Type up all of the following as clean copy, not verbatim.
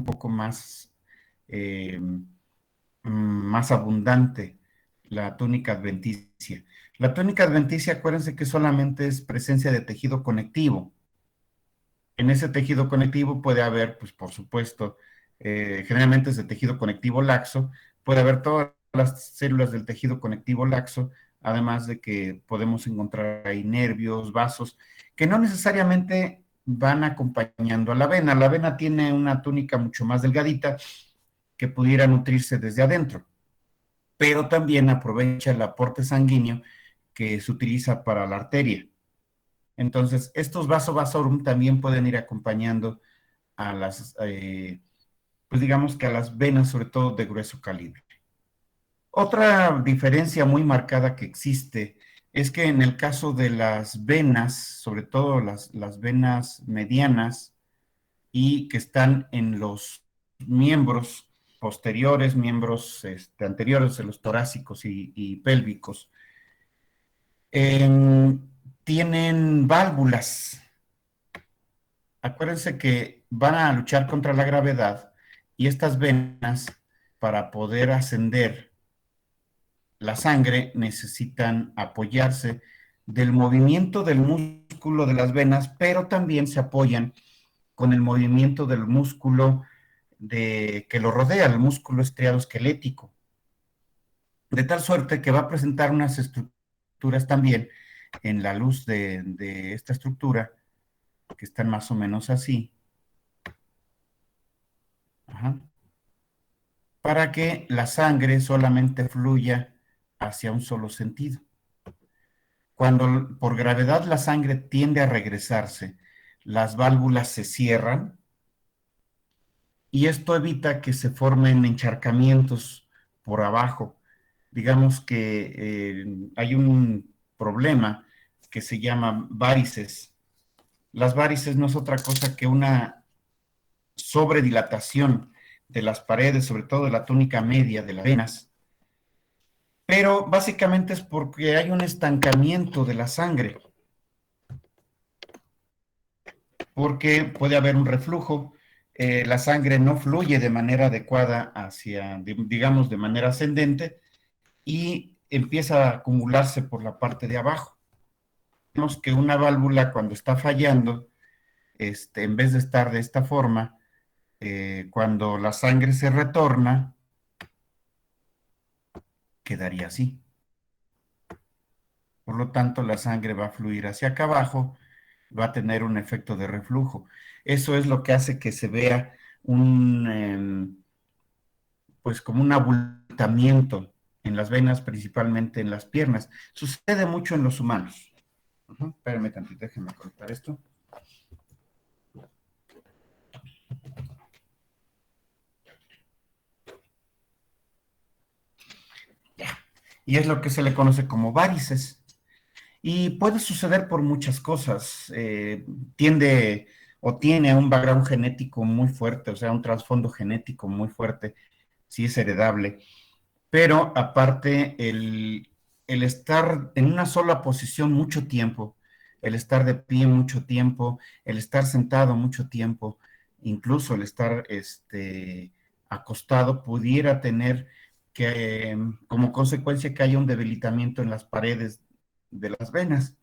poco más, más abundante la túnica adventicia. La túnica adventicia, acuérdense que solamente es presencia de tejido conectivo. En ese tejido conectivo puede haber, pues por supuesto, generalmente es de tejido conectivo laxo, puede haber todas las células del tejido conectivo laxo, además de que podemos encontrar ahí nervios, vasos, que no necesariamente van acompañando a la vena. La vena tiene una túnica mucho más delgadita que pudiera nutrirse desde adentro, pero también aprovecha el aporte sanguíneo que se utiliza para la arteria. Entonces, estos vasovasorum también pueden ir acompañando a las, pues digamos que a las venas, sobre todo de grueso calibre. Otra diferencia muy marcada que existe es que en el caso de las venas, sobre todo las venas medianas y que están en los miembros posteriores, miembros anteriores de los torácicos y pélvicos, tienen válvulas. Acuérdense que van a luchar contra la gravedad y estas venas, para poder ascender la sangre, necesitan apoyarse del movimiento del músculo de las venas, pero también se apoyan con el movimiento del músculo que lo rodea, el músculo estriado esquelético, de tal suerte que va a presentar unas estructuras también en la luz de esta estructura, que están más o menos así. Ajá. Para que la sangre solamente fluya hacia un solo sentido. Cuando por gravedad la sangre tiende a regresarse, las válvulas se cierran y esto evita que se formen encharcamientos por abajo. Digamos que hay un problema que se llama varices. Las varices no es otra cosa que una sobredilatación de las paredes, sobre todo de la túnica media de las venas, pero básicamente es porque hay un estancamiento de la sangre, porque puede haber un reflujo, la sangre no fluye de manera adecuada hacia, digamos, de manera ascendente y empieza a acumularse por la parte de abajo. Vemos que una válvula cuando está fallando, en vez de estar de esta forma, cuando la sangre se retorna, quedaría así. Por lo tanto, la sangre va a fluir hacia acá abajo, va a tener un efecto de reflujo. Eso es lo que hace que se vea pues como un abultamiento en las venas, principalmente en las piernas. Sucede mucho en los humanos. Espérame tantito, déjenme cortar esto. Ya. Y es lo que se le conoce como varices. Y puede suceder por muchas cosas. Tiende o tiene un background genético muy fuerte, o sea, un trasfondo genético muy fuerte, si es heredable. Pero aparte, el estar en una sola posición mucho tiempo, el estar de pie mucho tiempo, el estar sentado mucho tiempo, incluso el estar acostado, pudiera tener como consecuencia que haya un debilitamiento en las paredes de las venas.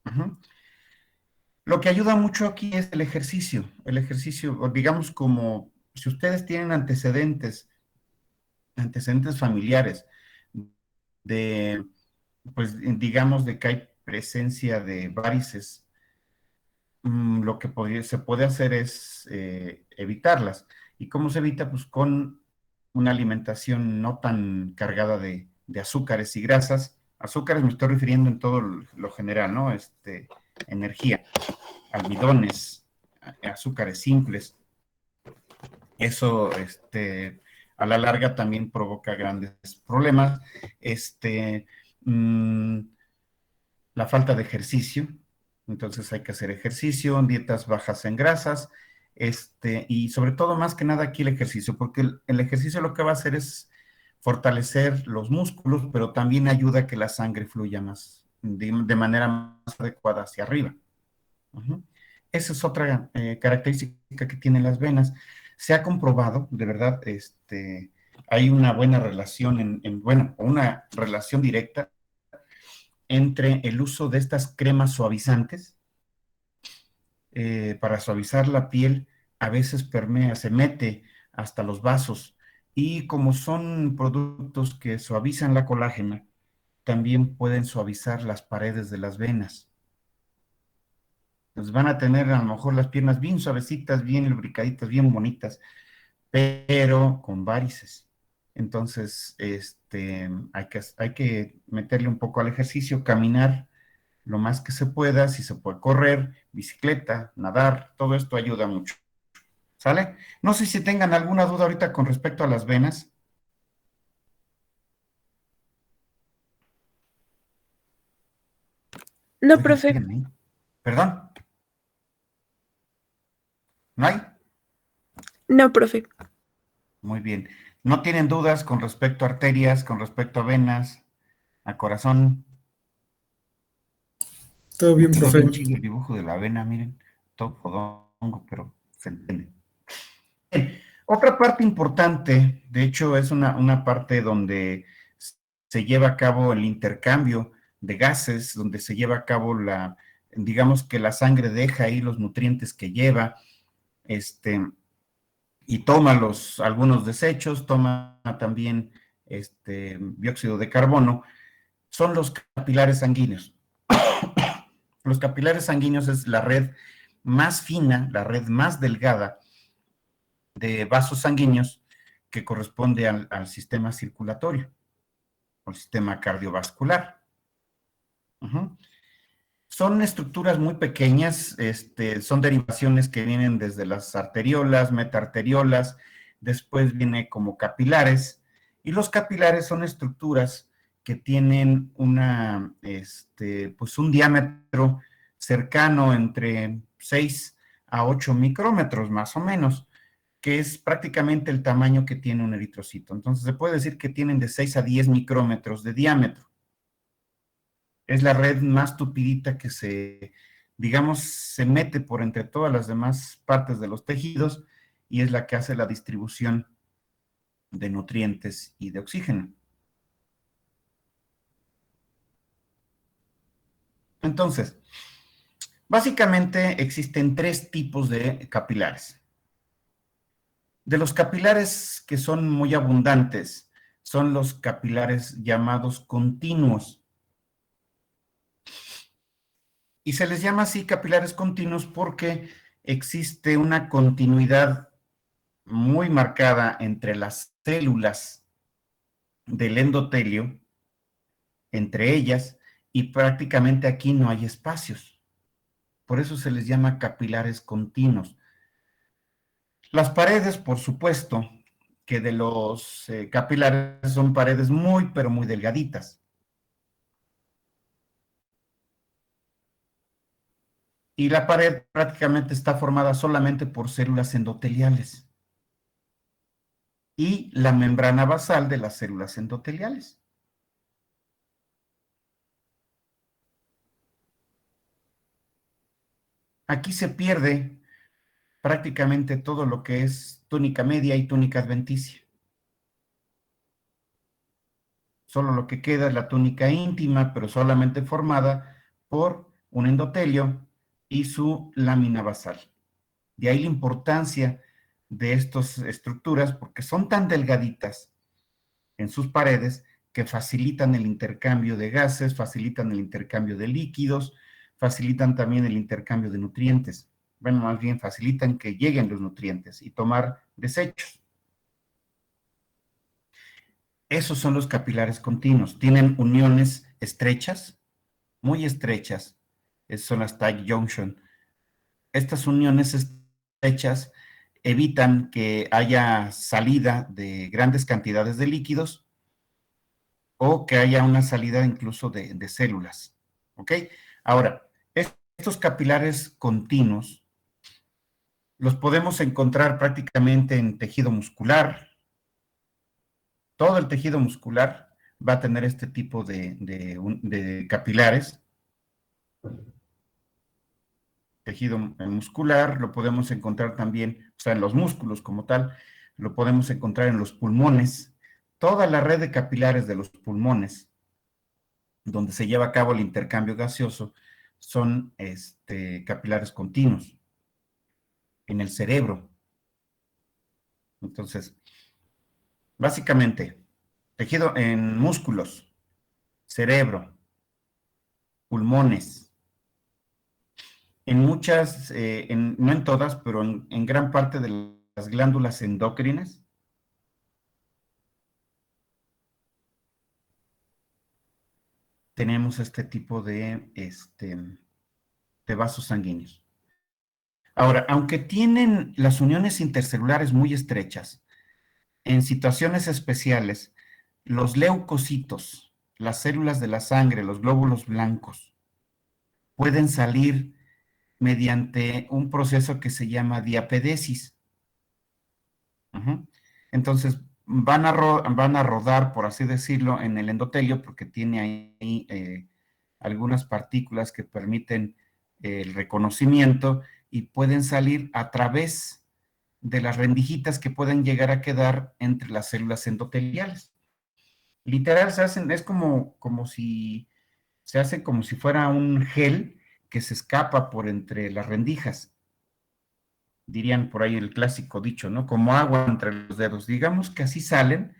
Ujú. Lo que ayuda mucho aquí es el ejercicio, o digamos como si ustedes tienen antecedentes familiares de, pues digamos de que hay presencia de varices, lo que se puede hacer es evitarlas. ¿Y cómo se evita? Pues con una alimentación no tan cargada de azúcares y grasas. Azúcares me estoy refiriendo en todo lo general, ¿no? Energía, almidones, azúcares simples. Eso, a la larga también provoca grandes problemas. Mm, la falta de ejercicio, entonces hay que hacer ejercicio, dietas bajas en grasas, y sobre todo más que nada aquí el ejercicio, porque el ejercicio lo que va a hacer es fortalecer los músculos, pero también ayuda a que la sangre fluya más, de manera más adecuada hacia arriba. Esa es otra característica que tienen las venas. Se ha comprobado, de verdad, hay una buena relación, bueno, una relación directa entre el uso de estas cremas suavizantes para suavizar la piel, a veces permea, se mete hasta los vasos, y como son productos que suavizan la colágena, también pueden suavizar las paredes de las venas. Entonces van a tener a lo mejor las piernas bien suavecitas, bien lubricaditas, bien bonitas, pero con varices. Entonces, hay que meterle un poco al ejercicio, caminar lo más que se pueda, si se puede correr, bicicleta, nadar, todo esto ayuda mucho. ¿Sale? No sé si tengan alguna duda ahorita con respecto a las venas. No, Oigan, profe. síganme. ¿Perdón? ¿No hay? No, profe. Muy bien. ¿No tienen dudas con respecto a arterias, con respecto a venas, a corazón? Todo Me bien, quedó profe. bien chido el dibujo de la vena, miren. Todo fodongo, pero se entiende. Bien. Otra parte importante, de hecho, es una parte donde se lleva a cabo el intercambio de gases, donde se lleva a cabo digamos que la sangre deja ahí los nutrientes que lleva, y toma algunos desechos, toma también dióxido de carbono, son los capilares sanguíneos. Los capilares sanguíneos es la red más fina, la red más delgada de vasos sanguíneos que corresponde al sistema circulatorio, al sistema cardiovascular. Uh-huh. Son estructuras muy pequeñas, son derivaciones que vienen desde las arteriolas, metarteriolas, después viene como capilares, y los capilares son estructuras que tienen pues un diámetro cercano entre 6 a 8 micrómetros más o menos, que es prácticamente el tamaño que tiene un eritrocito. Entonces se puede decir que tienen de 6 a 10 micrómetros de diámetro. Es la red más tupidita que digamos, se mete por entre todas las demás partes de los tejidos, y es la que hace la distribución de nutrientes y de oxígeno. Entonces, básicamente existen tres tipos de capilares. De los capilares que son muy abundantes, son los capilares llamados continuos. Y se les llama así capilares continuos porque existe una continuidad muy marcada entre las células del endotelio, entre ellas, y prácticamente aquí no hay espacios. Por eso se les llama capilares continuos. Las paredes, por supuesto, que de los capilares son paredes muy, pero muy delgaditas. Y la pared prácticamente está formada solamente por células endoteliales y la membrana basal de las células endoteliales. Aquí se pierde prácticamente todo lo que es túnica media y túnica adventicia. Solo lo que queda es la túnica íntima, pero solamente formada por un endotelio y su lámina basal. De ahí la importancia de estas estructuras, porque son tan delgaditas en sus paredes que facilitan el intercambio de gases, facilitan el intercambio de líquidos, facilitan también el intercambio de nutrientes. Bueno, más bien facilitan que lleguen los nutrientes y tomar desechos. Esos son los capilares continuos. Tienen uniones estrechas, muy estrechas. Esas son las tight junction. Estas uniones estrechas evitan que haya salida de grandes cantidades de líquidos o que haya una salida incluso de células. ¿Ok? Ahora, estos capilares continuos los podemos encontrar prácticamente en tejido muscular. Todo el tejido muscular va a tener este tipo de capilares. tejido muscular, lo podemos encontrar también, o sea, en los músculos como tal, lo podemos encontrar en los pulmones, toda la red de capilares de los pulmones, donde se lleva a cabo el intercambio gaseoso, son capilares continuos. En el cerebro. Entonces, básicamente, tejido en músculos, cerebro, pulmones, en muchas, no en todas, pero en gran parte de las glándulas endocrinas, tenemos este tipo de vasos sanguíneos. Ahora, aunque tienen las uniones intercelulares muy estrechas, en situaciones especiales, los leucocitos, las células de la sangre, los glóbulos blancos, pueden salir mediante un proceso que se llama diapedesis. Uh-huh. Entonces, van a rodar, por así decirlo, en el endotelio, porque tiene ahí algunas partículas que permiten el reconocimiento y pueden salir a través de las rendijitas que pueden llegar a quedar entre las células endoteliales. Literal, se hacen, es como si se hace como si fuera un gel que se escapa por entre las rendijas. Dirían por ahí el clásico dicho, ¿no? Como agua entre los dedos. Digamos que así salen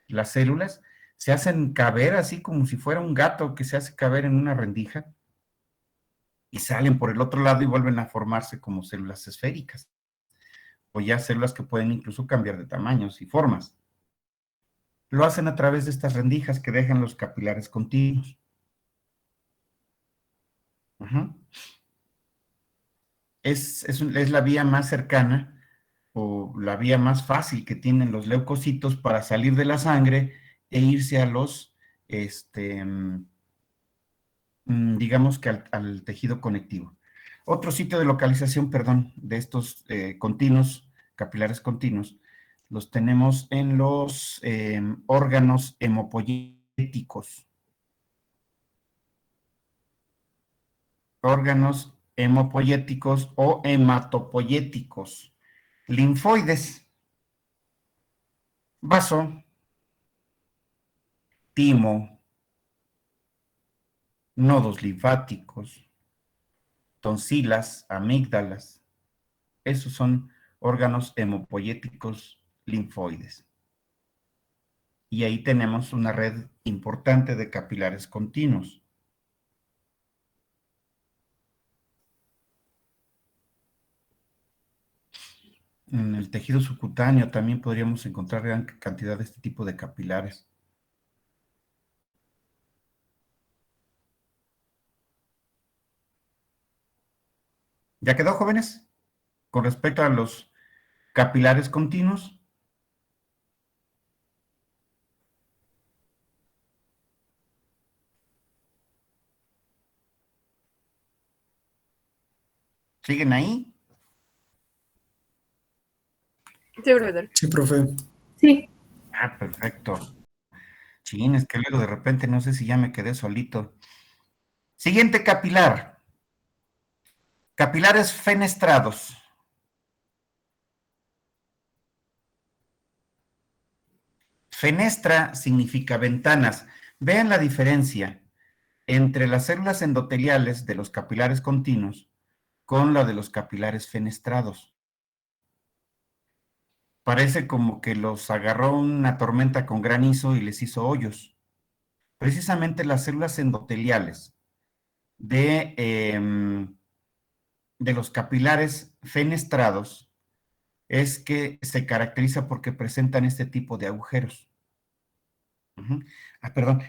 las células, se hacen caber así como si fuera un gato que se hace caber en una rendija y salen por el otro lado y vuelven a formarse como células esféricas o ya células que pueden incluso cambiar de tamaños y formas. Lo hacen a través de estas rendijas que dejan los capilares continuos. Uh-huh. Es la vía más cercana o la vía más fácil que tienen los leucocitos para salir de la sangre e irse a los, digamos que al tejido conectivo. Otro sitio de localización, perdón, de estos continuos, capilares continuos, los tenemos en los órganos hemopoyéticos. Órganos hemopoyéticos o hematopoyéticos. Linfoides, vaso, timo, nodos linfáticos, tonsilas, amígdalas. Esos son órganos hemopoyéticos linfoides. Y ahí tenemos una red importante de capilares continuos. En el tejido subcutáneo también podríamos encontrar gran cantidad de este tipo de capilares. ¿Ya quedó, jóvenes? Con respecto a los capilares continuos. ¿Siguen ahí? Sí, profesor. Sí, profe. Sí. Ah, perfecto. Chin, es que luego de repente no sé si ya me quedé solito. Siguiente capilar. Capilares fenestrados. Fenestra significa ventanas. Vean la diferencia entre las células endoteliales de los capilares continuos con la de los capilares fenestrados. Parece como que los agarró una tormenta con granizo y les hizo hoyos. Precisamente las células endoteliales de los capilares fenestrados es que se caracteriza porque presentan este tipo de agujeros. Uh-huh. Ah, perdón,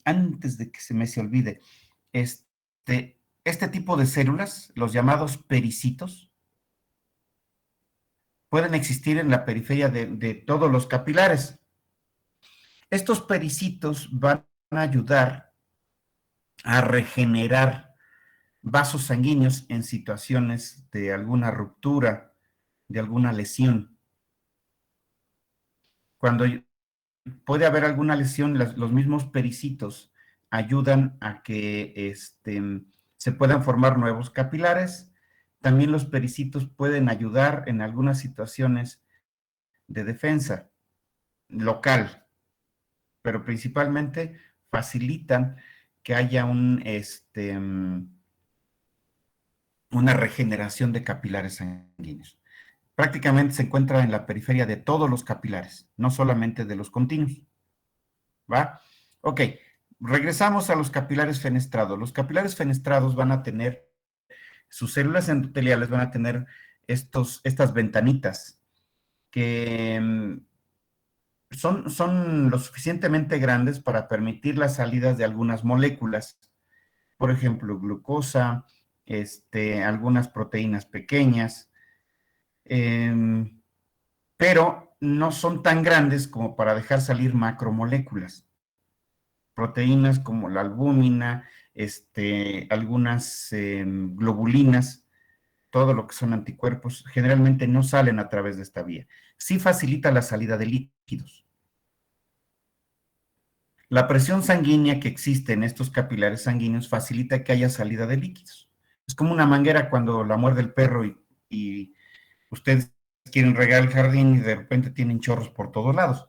antes de que se me olvide, este tipo de células, los llamados pericitos, pueden existir en la periferia de todos los capilares. Estos pericitos van a ayudar a regenerar vasos sanguíneos en situaciones de alguna ruptura, de alguna lesión. Cuando puede haber alguna lesión, los mismos pericitos ayudan a que se puedan formar nuevos capilares también los pericitos pueden ayudar en algunas situaciones de defensa local, pero principalmente facilitan que haya una regeneración de capilares sanguíneos. Prácticamente se encuentra en la periferia de todos los capilares, no solamente de los continuos. ¿Va? Ok, regresamos a los capilares fenestrados. Los capilares fenestrados van a tener, sus células endoteliales van a tener estas ventanitas que son lo suficientemente grandes para permitir las salidas de algunas moléculas, por ejemplo, glucosa, algunas proteínas pequeñas, pero no son tan grandes como para dejar salir macromoléculas. Proteínas como la albúmina, algunas globulinas, todo lo que son anticuerpos, generalmente no salen a través de esta vía. Sí facilita la salida de líquidos. La presión sanguínea que existe en estos capilares sanguíneos facilita que haya salida de líquidos. Es como una manguera cuando la muerde el perro y ustedes quieren regar el jardín y de repente tienen chorros por todos lados.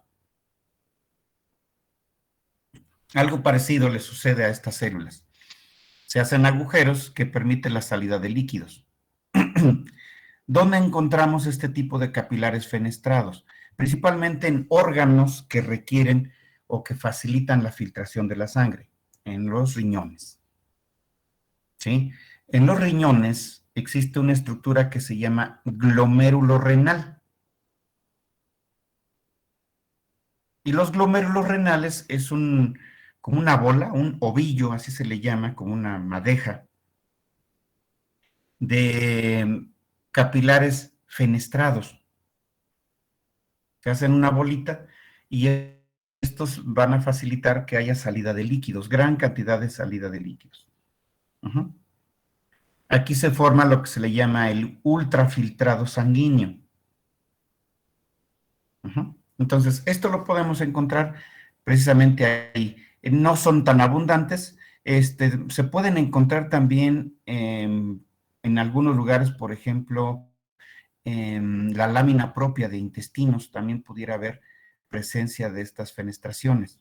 Algo parecido le sucede a estas células. Se hacen agujeros que permiten la salida de líquidos. ¿Dónde encontramos este tipo de capilares fenestrados? Principalmente en órganos que requieren o que facilitan la filtración de la sangre, en los riñones. ¿Sí? En los riñones existe una estructura que se llama glomérulo renal. Y los glomérulos renales es como una bola, un ovillo, así se le llama, como una madeja, de capilares fenestrados. Se hacen una bolita y estos van a facilitar que haya salida de líquidos, gran cantidad de salida de líquidos. Aquí se forma lo que se le llama el ultrafiltrado sanguíneo. Entonces, esto lo podemos encontrar precisamente ahí. No son tan abundantes, se pueden encontrar también en algunos lugares, por ejemplo, la lámina propia de intestinos, también pudiera haber presencia de estas fenestraciones.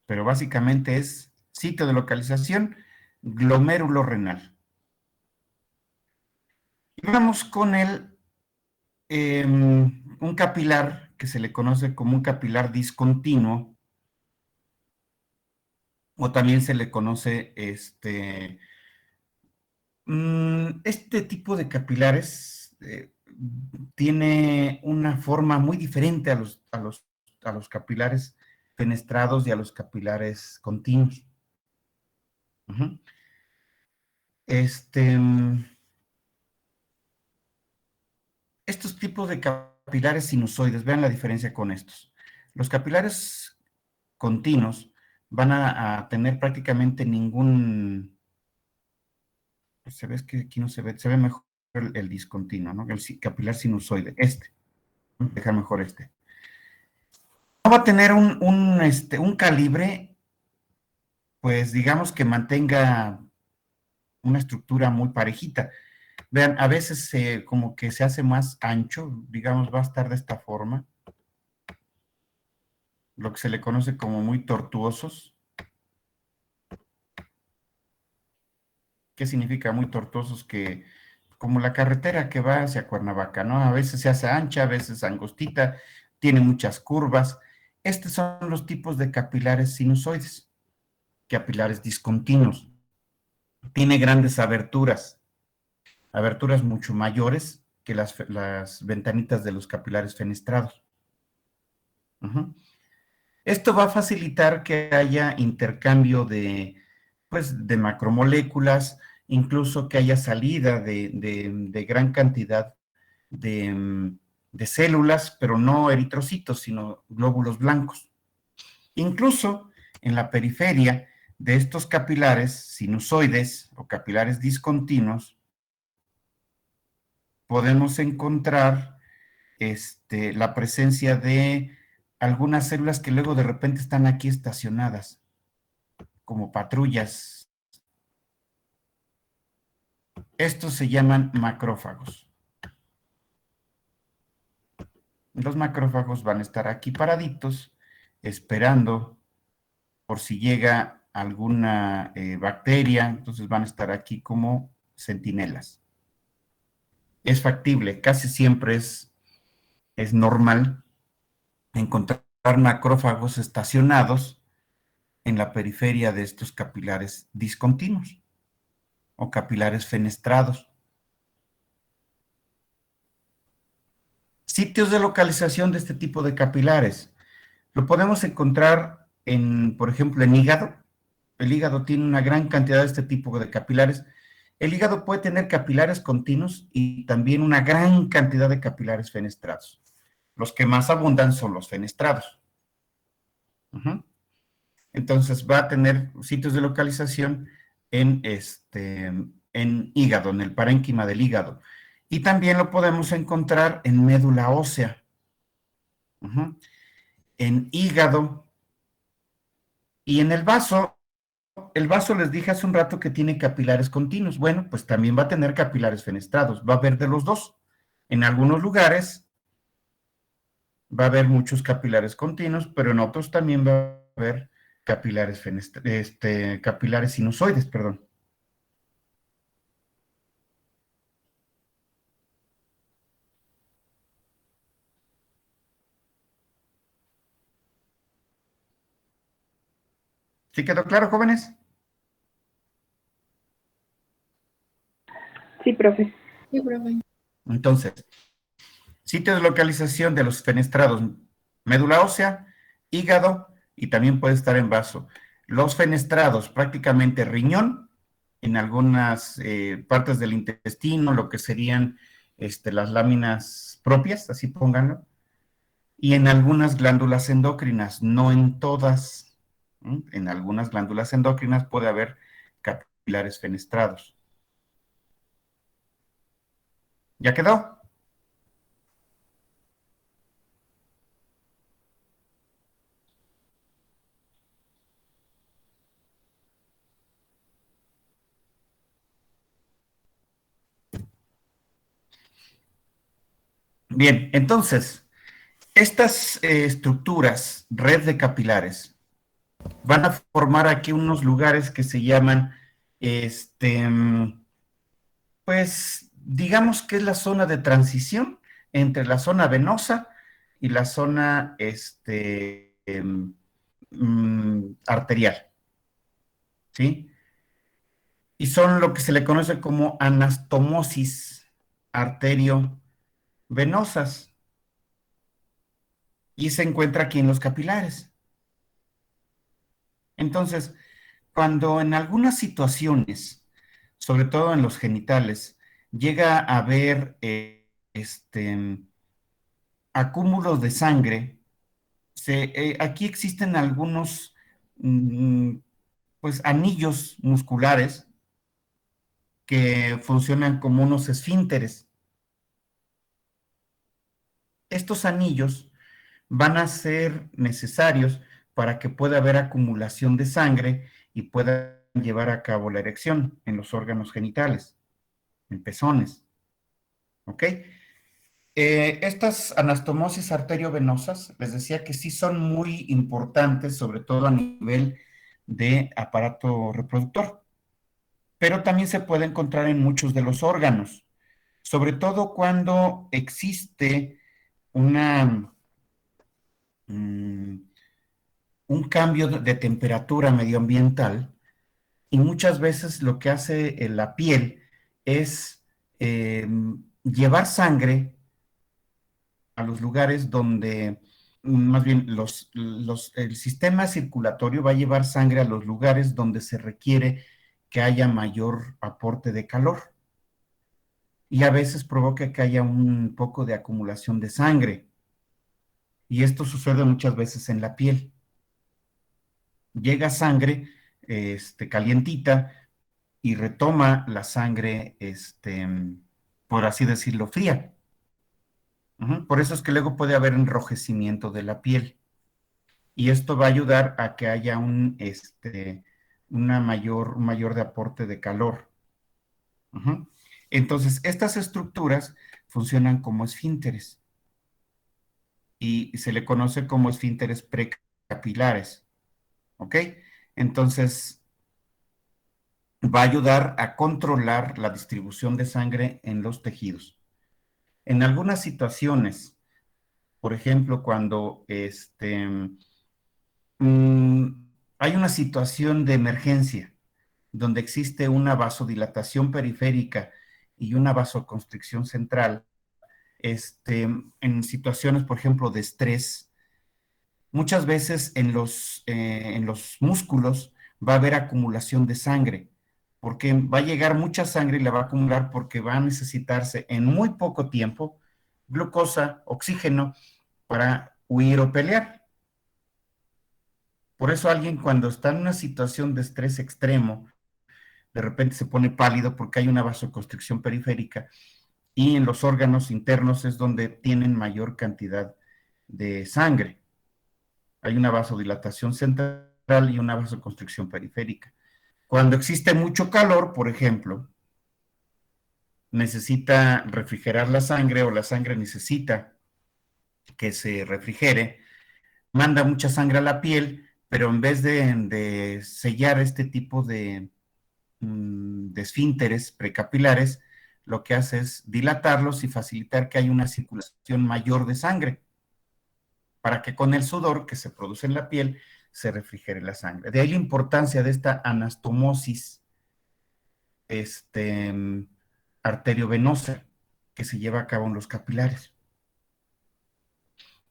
Pero básicamente es sitio de localización, glomérulo renal. Y vamos con un capilar que se le conoce como un capilar discontinuo, o también se le conoce este tipo de capilares tiene una forma muy diferente a los capilares fenestrados y a los capilares continuos. Estos tipos de capilares sinusoides, vean la diferencia con estos. Los capilares continuos van a tener prácticamente ningún... Se ve que aquí no se ve mejor el discontinuo, ¿no? El capilar sinusoide, Vamos a dejar mejor No va a tener un calibre, pues digamos que mantenga una estructura muy parejita. Vean, a veces como que se hace más ancho, digamos, va a estar de esta forma, lo que se le conoce como muy tortuosos. ¿Qué significa muy tortuosos? Que como la carretera que va hacia Cuernavaca, ¿no? A veces se hace ancha, a veces angostita, tiene muchas curvas. Estos son los tipos de capilares sinusoides, capilares discontinuos. Tiene grandes aberturas mucho mayores que las ventanitas de los capilares fenestrados. Esto va a facilitar que haya intercambio de macromoléculas, incluso que haya salida de gran cantidad de células, pero no eritrocitos, sino glóbulos blancos. Incluso en la periferia de estos capilares sinusoides o capilares discontinuos, podemos encontrar la presencia de algunas células que luego de repente están aquí estacionadas, como patrullas. Estos se llaman macrófagos. Los macrófagos van a estar aquí paraditos, esperando por si llega alguna bacteria, entonces van a estar aquí como centinelas. Es factible, casi siempre es normal encontrar macrófagos estacionados en la periferia de estos capilares discontinuos o capilares fenestrados. Sitios de localización de este tipo de capilares. Lo podemos encontrar por ejemplo, en hígado. El hígado tiene una gran cantidad de este tipo de capilares. El hígado puede tener capilares continuos y también una gran cantidad de capilares fenestrados. Los que más abundan son los fenestrados. Entonces va a tener sitios de localización en hígado, en el parénquima del hígado. Y también lo podemos encontrar en médula ósea, en hígado y en el vaso. El vaso les dije hace un rato que tiene capilares continuos. Bueno, pues también va a tener capilares fenestrados. Va a haber de los dos. En algunos lugares va a haber muchos capilares continuos, pero en otros también va a haber capilares sinusoides, perdón. ¿Sí quedó claro, jóvenes? Sí, profe. Sí, profe. Entonces, sitio de localización de los fenestrados, médula ósea, hígado y también puede estar en vaso. Los fenestrados, prácticamente riñón, en algunas partes del intestino, lo que serían las láminas propias, así pónganlo, y en algunas glándulas endocrinas, no en todas. En algunas glándulas endocrinas puede haber capilares fenestrados. ¿Ya quedó? Bien, entonces, estas estructuras, red de capilares, van a formar aquí unos lugares que se llaman, pues, digamos que es la zona de transición entre la zona venosa y la zona, arterial, ¿sí? Y son lo que se le conoce como anastomosis arteriovenosas y se encuentra aquí en los capilares. Entonces, cuando en algunas situaciones, sobre todo en los genitales, llega a haber acúmulos de sangre, aquí existen algunos pues anillos musculares que funcionan como unos esfínteres. Estos anillos van a ser necesarios para que pueda haber acumulación de sangre y pueda llevar a cabo la erección en los órganos genitales, en pezones. ¿Ok? Estas anastomosis arteriovenosas, les decía que sí son muy importantes, sobre todo a nivel de aparato reproductor, pero también se puede encontrar en muchos de los órganos, sobre todo cuando existe una, un cambio de temperatura medioambiental y muchas veces lo que hace la piel es llevar sangre a los lugares donde, más bien, el sistema circulatorio va a llevar sangre a los lugares donde se requiere que haya mayor aporte de calor. Y a veces provoca que haya un poco de acumulación de sangre. Y esto sucede muchas veces en la piel. Llega sangre calientita y retoma la sangre, por así decirlo, fría. Por eso es que luego puede haber enrojecimiento de la piel. Y esto va a ayudar a que haya un mayor de aporte de calor. Ujú. Entonces, estas estructuras funcionan como esfínteres y se le conoce como esfínteres precapilares, ¿ok? Entonces, va a ayudar a controlar la distribución de sangre en los tejidos. En algunas situaciones, por ejemplo, cuando hay una situación de emergencia donde existe una vasodilatación periférica y una vasoconstricción central, en situaciones, por ejemplo, de estrés, muchas veces en los músculos va a haber acumulación de sangre, porque va a llegar mucha sangre y la va a acumular porque va a necesitarse en muy poco tiempo glucosa, oxígeno para huir o pelear. Por eso alguien cuando está en una situación de estrés extremo, de repente se pone pálido porque hay una vasoconstricción periférica y en los órganos internos es donde tienen mayor cantidad de sangre. Hay una vasodilatación central y una vasoconstricción periférica. Cuando existe mucho calor, por ejemplo, necesita refrigerar la sangre o la sangre necesita que se refrigere, manda mucha sangre a la piel, pero en vez de sellar este tipo de esfínteres precapilares, lo que hace es dilatarlos y facilitar que haya una circulación mayor de sangre, para que con el sudor que se produce en la piel se refrigere la sangre. De ahí la importancia de esta anastomosis este, arteriovenosa que se lleva a cabo en los capilares.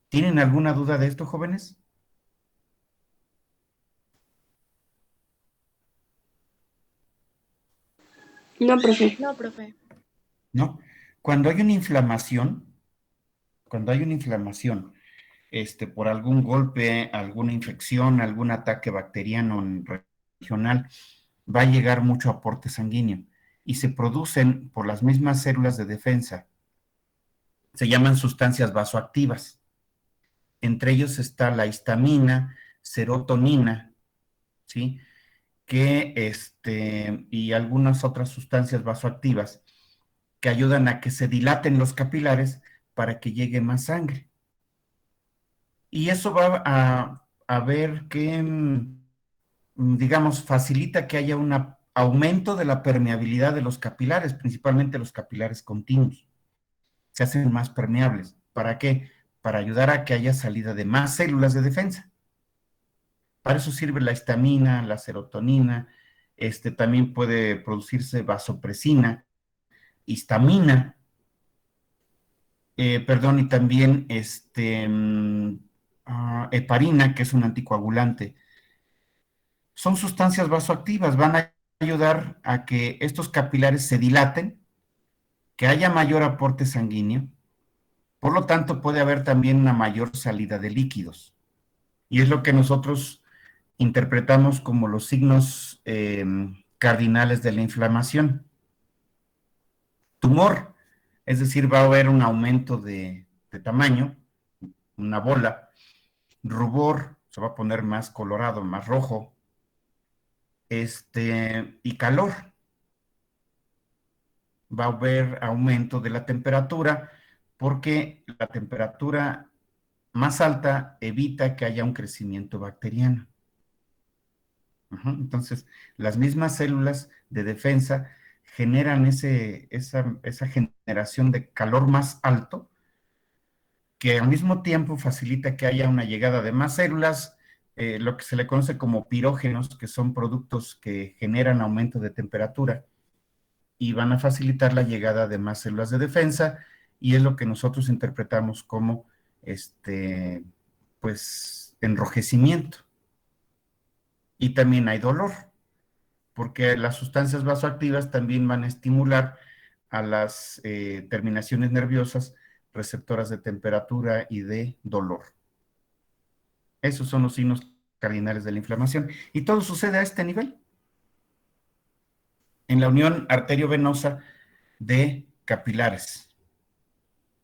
¿Tienen alguna duda de esto, jóvenes? No, profe. No, profe. ¿No? Cuando hay una inflamación, cuando hay una inflamación, por algún golpe, alguna infección, algún ataque bacteriano regional, va a llegar mucho aporte sanguíneo y se producen por las mismas células de defensa. Se llaman sustancias vasoactivas. Entre ellos está la histamina, serotonina, ¿sí? Y algunas otras sustancias vasoactivas que ayudan a que se dilaten los capilares para que llegue más sangre. Y eso va a ver que, digamos, facilita que haya un aumento de la permeabilidad de los capilares, principalmente los capilares continuos. Se hacen más permeables. ¿Para qué? Para ayudar a que haya salida de más células de defensa. Para eso sirve la histamina, la serotonina, también puede producirse vasopresina, histamina, perdón, y también heparina, que es un anticoagulante. Son sustancias vasoactivas, van a ayudar a que estos capilares se dilaten, que haya mayor aporte sanguíneo, por lo tanto puede haber también una mayor salida de líquidos. Y es lo que nosotros interpretamos como los signos cardinales de la inflamación. Tumor, es decir, va a haber un aumento de tamaño, una bola. Rubor, se va a poner más colorado, más rojo. Y calor, va a haber aumento de la temperatura porque la temperatura más alta evita que haya un crecimiento bacteriano. Entonces, las mismas células de defensa generan esa generación de calor más alto, que al mismo tiempo facilita que haya una llegada de más células, lo que se le conoce como pirógenos, que son productos que generan aumento de temperatura y van a facilitar la llegada de más células de defensa, y es lo que nosotros interpretamos como, pues, enrojecimiento. Y también hay dolor, porque las sustancias vasoactivas también van a estimular a las terminaciones nerviosas receptoras de temperatura y de dolor. Esos son los signos cardinales de la inflamación. Y todo sucede a este nivel, en la unión arteriovenosa de capilares.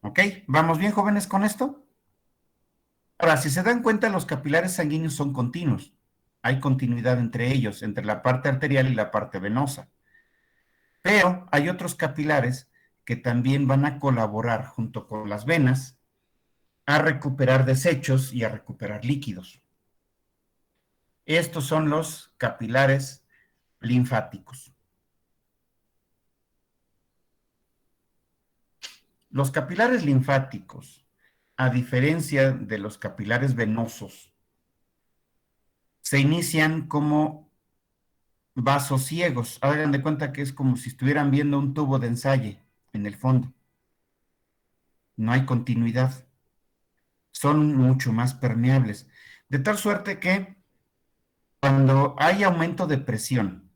¿Ok? ¿Vamos bien, jóvenes, con esto? Ahora, si se dan cuenta, los capilares sanguíneos son continuos. Hay continuidad entre ellos, entre la parte arterial y la parte venosa. Pero hay otros capilares que también van a colaborar junto con las venas a recuperar desechos y a recuperar líquidos. Estos son los capilares linfáticos. Los capilares linfáticos, a diferencia de los capilares venosos, se inician como vasos ciegos. Hagan de cuenta que es como si estuvieran viendo un tubo de ensayo en el fondo. No hay continuidad. Son mucho más permeables. De tal suerte que cuando hay aumento de presión,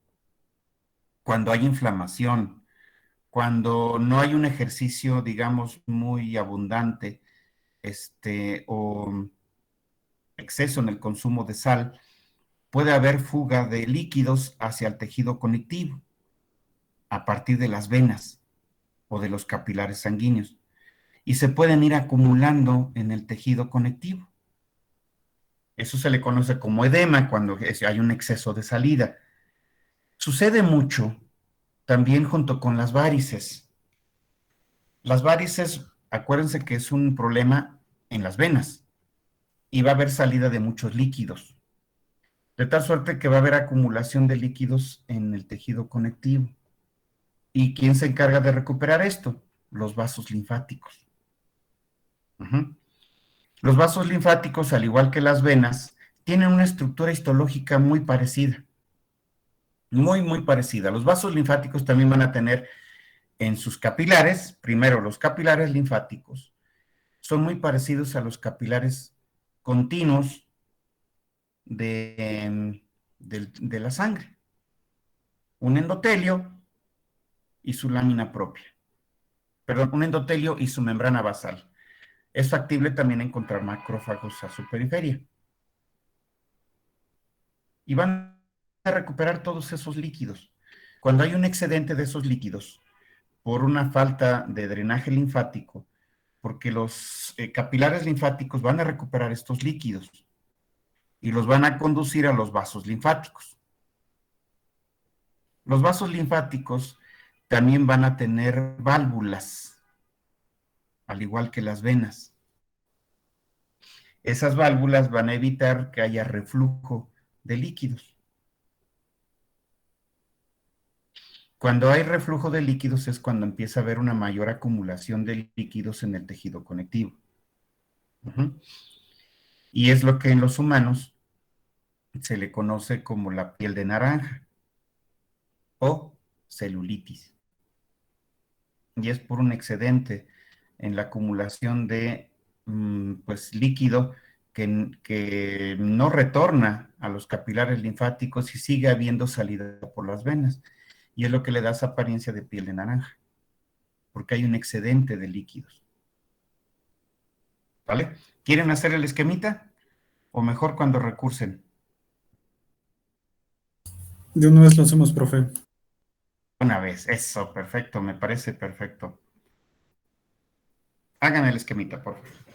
cuando hay inflamación, cuando no hay un ejercicio, digamos, muy abundante, o exceso en el consumo de sal, puede haber fuga de líquidos hacia el tejido conectivo a partir de las venas o de los capilares sanguíneos y se pueden ir acumulando en el tejido conectivo. Eso se le conoce como edema cuando hay un exceso de salida. Sucede mucho también junto con las varices. Las varices, acuérdense que es un problema en las venas y va a haber salida de muchos líquidos, de tal suerte que va a haber acumulación de líquidos en el tejido conectivo. ¿Y quién se encarga de recuperar esto? Los vasos linfáticos. Uh-huh. Los vasos linfáticos, al igual que las venas, tienen una estructura histológica muy parecida, muy, muy parecida. Los vasos linfáticos también van a tener en sus capilares, primero los capilares linfáticos, son muy parecidos a los capilares continuos de la sangre. Un endotelio y su lámina propia. Perdón, un endotelio y su membrana basal. Es factible también encontrar macrófagos a su periferia. Y van a recuperar todos esos líquidos. Cuando hay un excedente de esos líquidos por una falta de drenaje linfático, porque los capilares linfáticos van a recuperar estos líquidos y los van a conducir a los vasos linfáticos. Los vasos linfáticos también van a tener válvulas, al igual que las venas. Esas válvulas van a evitar que haya reflujo de líquidos. Cuando hay reflujo de líquidos es cuando empieza a haber una mayor acumulación de líquidos en el tejido conectivo. Uh-huh. Y es lo que en los humanos se le conoce como la piel de naranja o celulitis. Y es por un excedente en la acumulación de pues, líquido que no retorna a los capilares linfáticos y sigue habiendo salida por las venas. Y es lo que le da esa apariencia de piel de naranja, porque hay un excedente de líquidos. ¿Vale? ¿Quieren hacer el esquemita? O mejor cuando recursen. De una vez lo hacemos, profe. Una vez, eso, perfecto, me parece perfecto. Hagan el esquemita, por favor.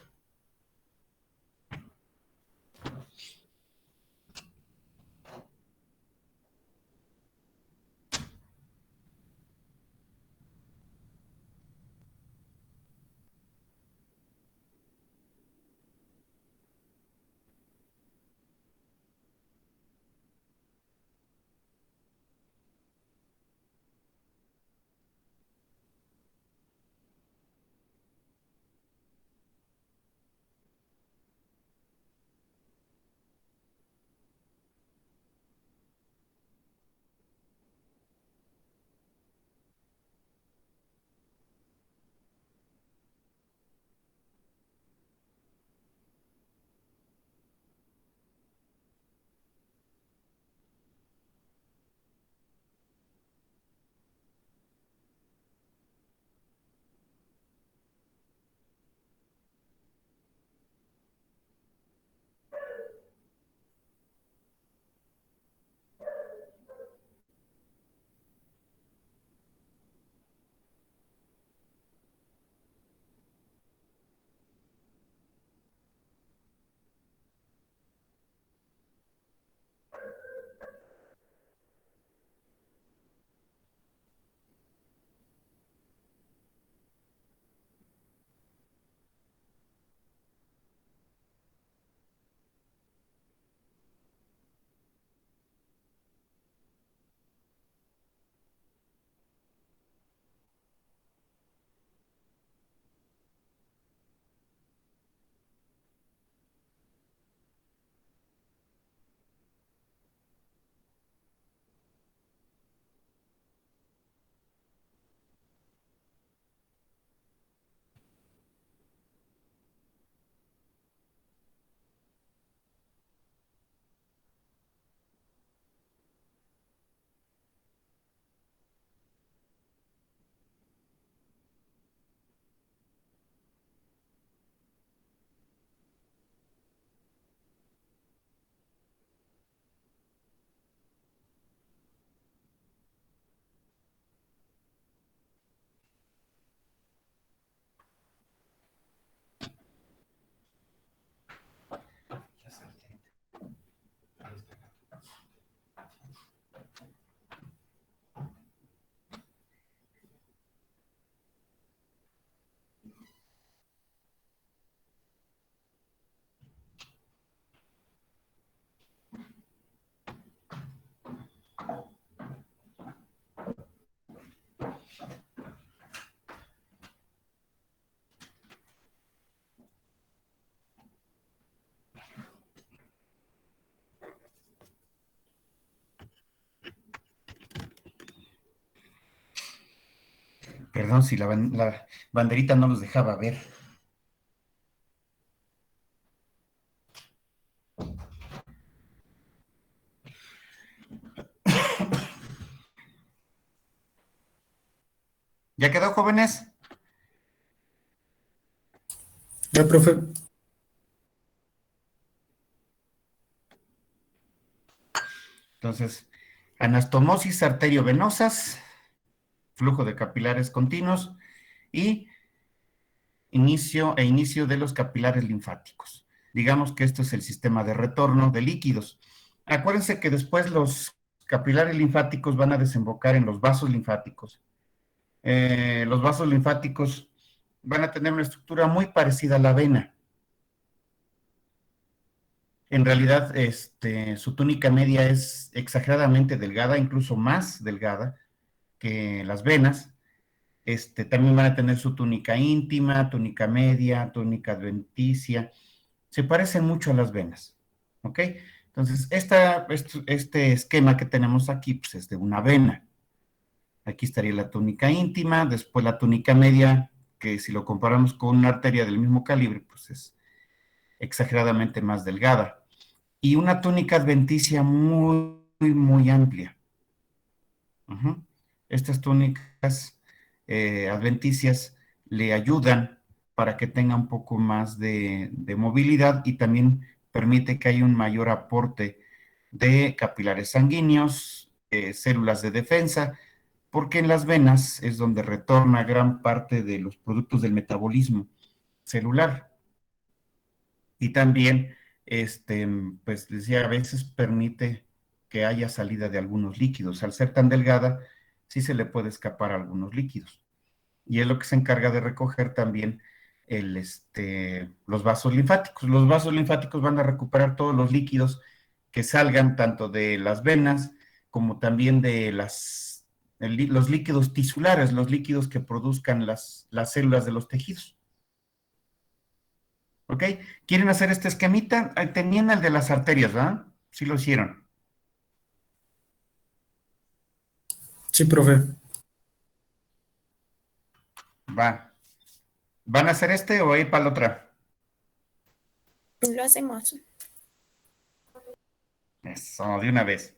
Perdón si la banderita no los dejaba ver. ¿Ya quedó, jóvenes? Ya, profe. Entonces, anastomosis arteriovenosas, flujo de capilares continuos y inicio de los capilares linfáticos. Digamos que esto es el sistema de retorno de líquidos. Acuérdense que después los capilares linfáticos van a desembocar en los vasos linfáticos. Los vasos linfáticos van a tener una estructura muy parecida a la vena. En realidad, su túnica media es exageradamente delgada, incluso más delgada que las venas. También van a tener su túnica íntima, túnica media, túnica adventicia. Se parecen mucho a las venas, ¿ok? Entonces, este esquema que tenemos aquí, pues es de una vena. Aquí estaría la túnica íntima, después la túnica media, que si lo comparamos con una arteria del mismo calibre, pues es exageradamente más delgada. Y una túnica adventicia muy amplia. Ujú. Estas túnicas adventicias le ayudan para que tenga un poco más de movilidad y también permite que haya un mayor aporte de capilares sanguíneos, células de defensa, porque en las venas es donde retorna gran parte de los productos del metabolismo celular. Y también, pues decía, a veces permite que haya salida de algunos líquidos. Al ser tan delgada, sí se le puede escapar algunos líquidos. Y es lo que se encarga de recoger también los vasos linfáticos. Los vasos linfáticos van a recuperar todos los líquidos que salgan tanto de las venas como también de los líquidos tisulares, los líquidos que produzcan las células de los tejidos. ¿Ok? ¿Quieren hacer este esquemita? Tenían el de las arterias, ¿verdad? Sí lo hicieron. Sí, profe. Va. ¿Van a hacer este o ir para la otra? Lo hacemos. Eso, de una vez.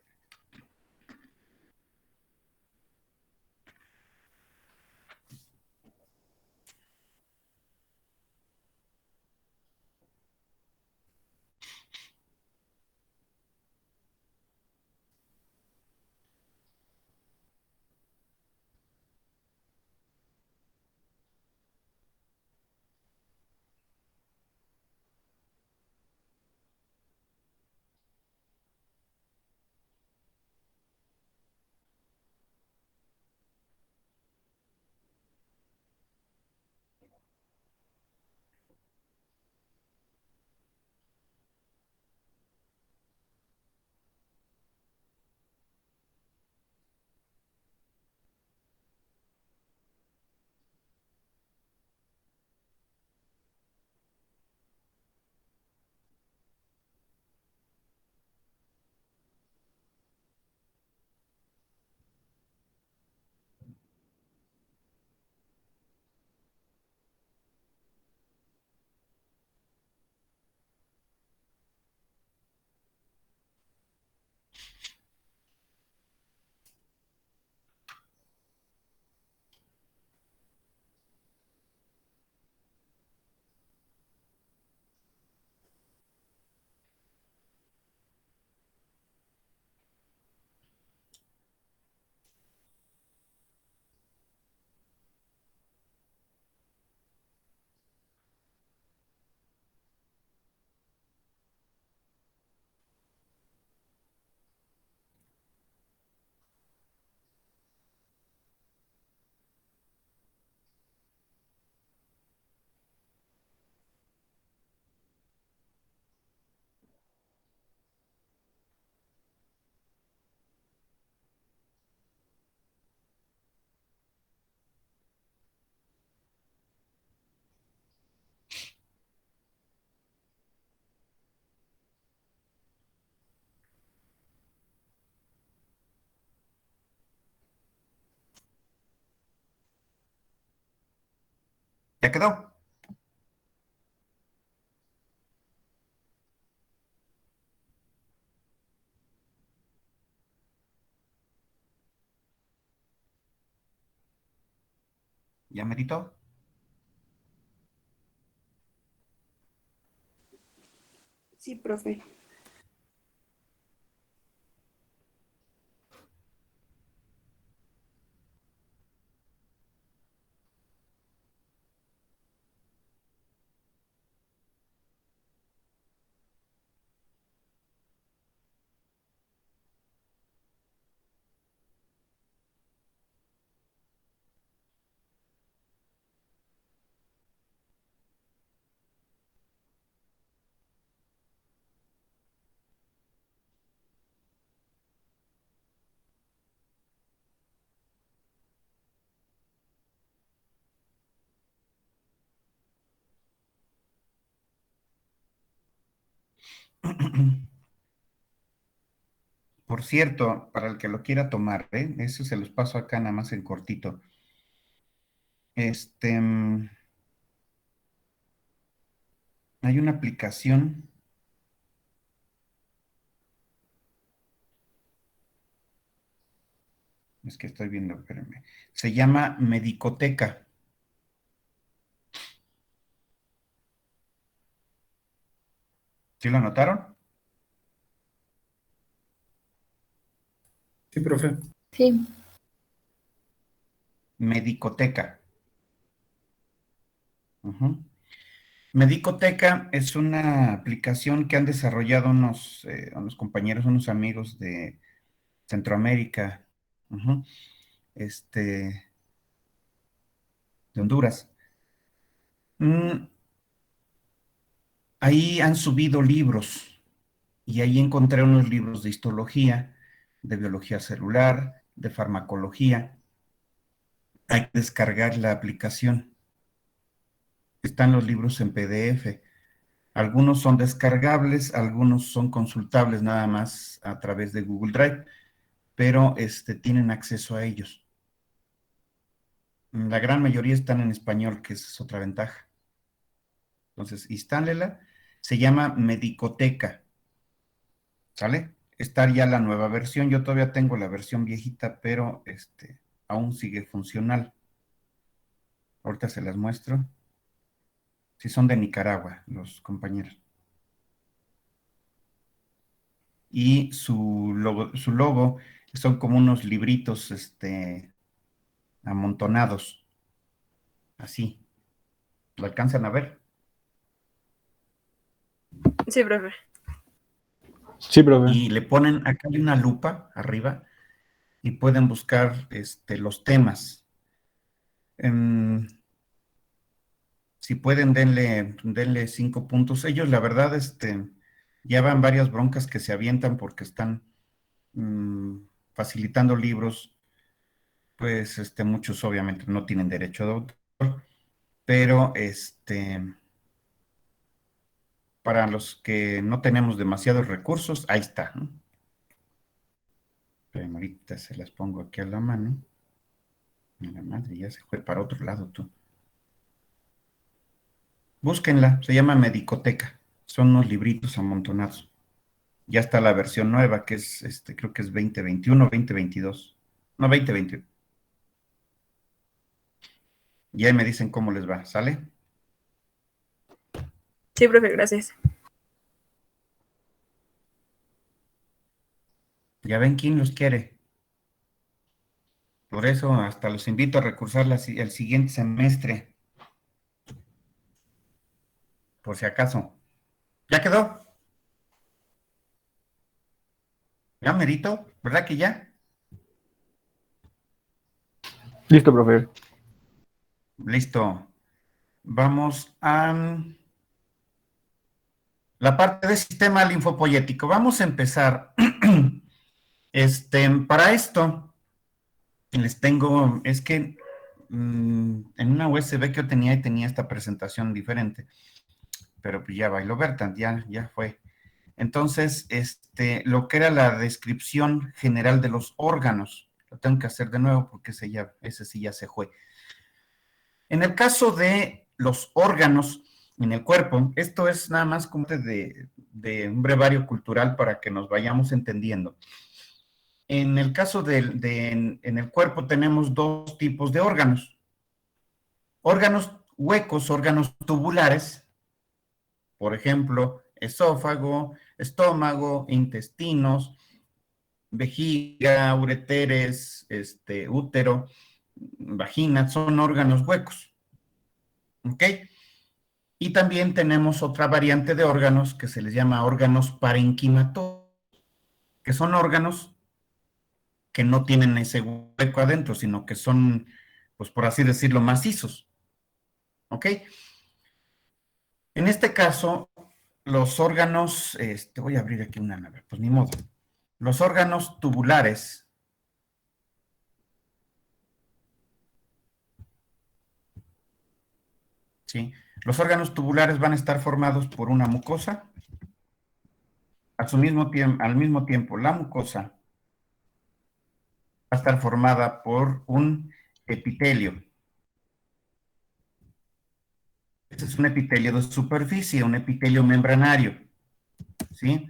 ¿Ya quedó? ¿Ya meditó? Sí, profe. Por cierto, para el que lo quiera tomar, eso se los paso acá nada más en cortito. Hay una aplicación, es que estoy viendo, espérenme, se llama Medicoteca. ¿Sí lo anotaron? Sí, profe. Sí. Medicoteca. Ujú. Medicoteca es una aplicación que han desarrollado unos compañeros, unos amigos de Centroamérica, ujú, este, de Honduras. Mm, Ahí han subido libros y ahí encontré unos libros de histología, de biología celular, de farmacología. Hay que descargar la aplicación. Están los libros en PDF. Algunos son descargables, algunos son consultables nada más a través de Google Drive, pero tienen acceso a ellos. La gran mayoría están en español, que esa es otra ventaja. Entonces, instállela. Se llama Medicoteca. ¿Sale? Está ya la nueva versión. Yo todavía tengo la versión viejita, pero aún sigue funcional. Ahorita se las muestro. Sí, son de Nicaragua, los compañeros. Y su logo son como unos libritos, amontonados, así. ¿Lo alcanzan a ver? Sí, profe. Sí, profe. Y le ponen, acá hay una lupa arriba, y pueden buscar los temas. Em, si pueden, denle 5 puntos. Ellos, la verdad, ya van varias broncas que se avientan porque están mm, facilitando libros, pues muchos obviamente no tienen derecho de autor, pero para los que no tenemos demasiados recursos, ahí está, ¿no? Pero ahorita se las pongo aquí a la mano. La madre, ya se fue para otro lado tú. Búsquenla, se llama Medicoteca. Son unos libritos amontonados. Ya está la versión nueva, que es, creo que es 2021, 2022. No, 2021. Y ahí me dicen cómo les va, ¿sale? Sí, profe, gracias. Ya ven quién los quiere. Por eso hasta los invito a recursar el siguiente semestre, por si acaso. ¿Ya quedó? ¿Ya merito? ¿Verdad que ya? Listo, profe. Listo. Vamos a la parte del sistema linfopoyético. Vamos a empezar. Para esto, les tengo, es que en una USB que yo tenía y tenía esta presentación diferente, pero pues ya bailó Berta, ya fue. Entonces, lo que era la descripción general de los órganos, lo tengo que hacer de nuevo porque ese sí ya se fue. En el caso de los órganos en el cuerpo. Esto es nada más como de un brevario cultural para que nos vayamos entendiendo. En el caso en el cuerpo tenemos dos tipos de órganos. Órganos huecos, órganos tubulares, por ejemplo, esófago, estómago, intestinos, vejiga, ureteres, útero, vagina, son órganos huecos. ¿Ok? Y también tenemos otra variante de órganos que se les llama órganos parenquimatosos, que son órganos que no tienen ese hueco adentro, sino que son, pues por así decirlo, macizos. ¿Ok? En este caso, los órganos, voy a abrir aquí una nave, pues ni modo. Los órganos tubulares, ¿sí? Los órganos tubulares van a estar formados por una mucosa. Al mismo tiempo, la mucosa va a estar formada por un epitelio. Este es un epitelio de superficie, un epitelio membranario, ¿sí?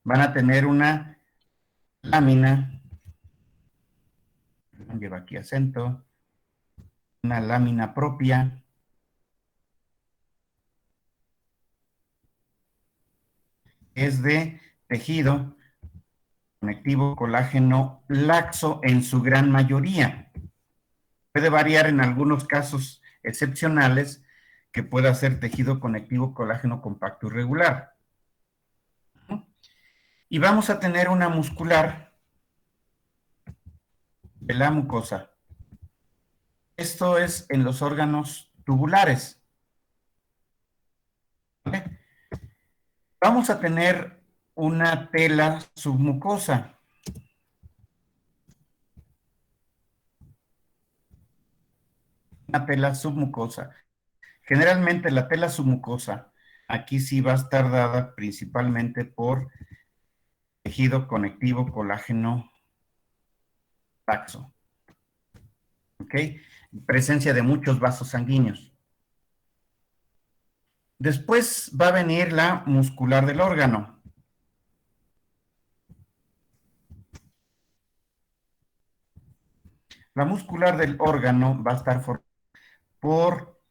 Van a tener una lámina, lleva aquí acento, una lámina propia, es de tejido conectivo colágeno laxo en su gran mayoría. Puede variar en algunos casos excepcionales que pueda ser tejido conectivo colágeno compacto irregular. Y vamos a tener una muscular de la mucosa. Esto es en los órganos tubulares. ¿Vale? Vamos a tener una tela submucosa. Una tela submucosa. Generalmente la tela submucosa aquí sí va a estar dada principalmente por tejido conectivo colágeno laxo. ¿Ok? Presencia de muchos vasos sanguíneos. Después va a venir la muscular del órgano. La muscular del órgano va a estar formada por,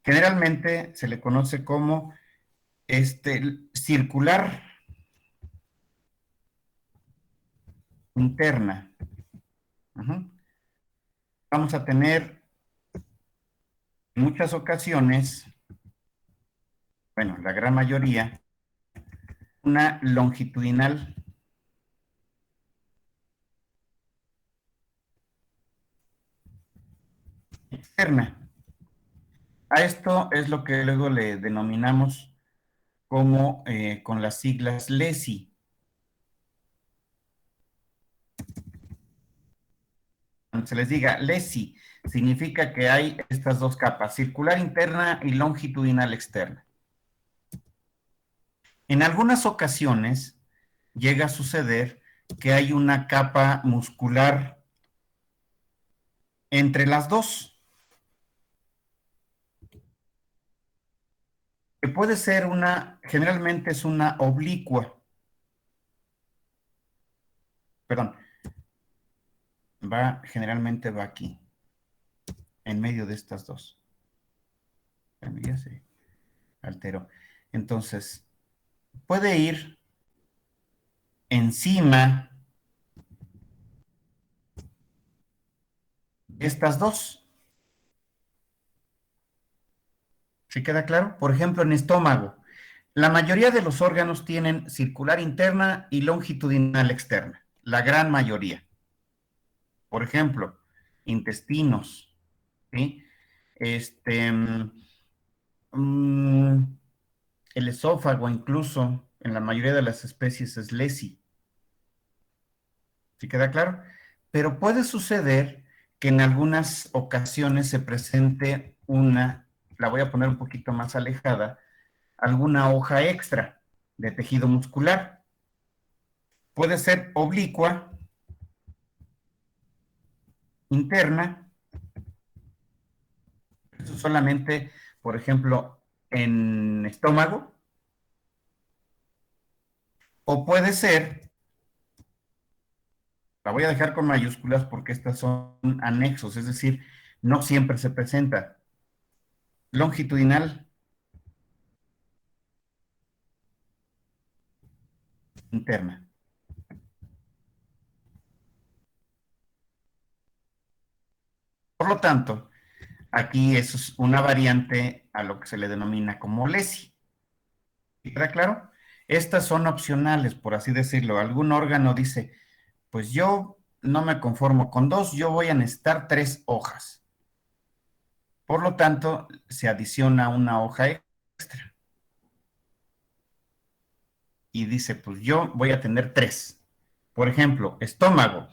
generalmente se le conoce como circular interna. Vamos a tener en muchas ocasiones, bueno, la gran mayoría, una longitudinal externa. A esto es lo que luego le denominamos como con las siglas LESI. Cuando se les diga LESI, significa que hay estas dos capas, circular interna y longitudinal externa. En algunas ocasiones llega a suceder que hay una capa muscular entre las dos, que puede ser generalmente es una oblicua, perdón, generalmente va aquí, en medio de estas dos. Ya se alteró. Entonces, puede ir encima de estas dos. ¿Sí queda claro? Por ejemplo, en estómago. La mayoría de los órganos tienen circular interna y longitudinal externa. La gran mayoría. Por ejemplo, intestinos, ¿sí? El esófago incluso, en la mayoría de las especies es LESI. ¿Sí queda claro? Pero puede suceder que en algunas ocasiones se presente la voy a poner un poquito más alejada, alguna hoja extra de tejido muscular. Puede ser oblicua, interna, eso solamente por ejemplo, en estómago, o puede ser, la voy a dejar con mayúsculas porque estas son anexos, es decir, no siempre se presenta. Longitudinal interna. Por lo tanto, aquí eso es una variante a lo que se le denomina como LESI. ¿Queda claro? Estas son opcionales, por así decirlo. Algún órgano dice, pues yo no me conformo con 2, yo voy a necesitar 3 hojas. Por lo tanto, se adiciona una hoja extra. Y dice, pues yo voy a tener 3. Por ejemplo, estómago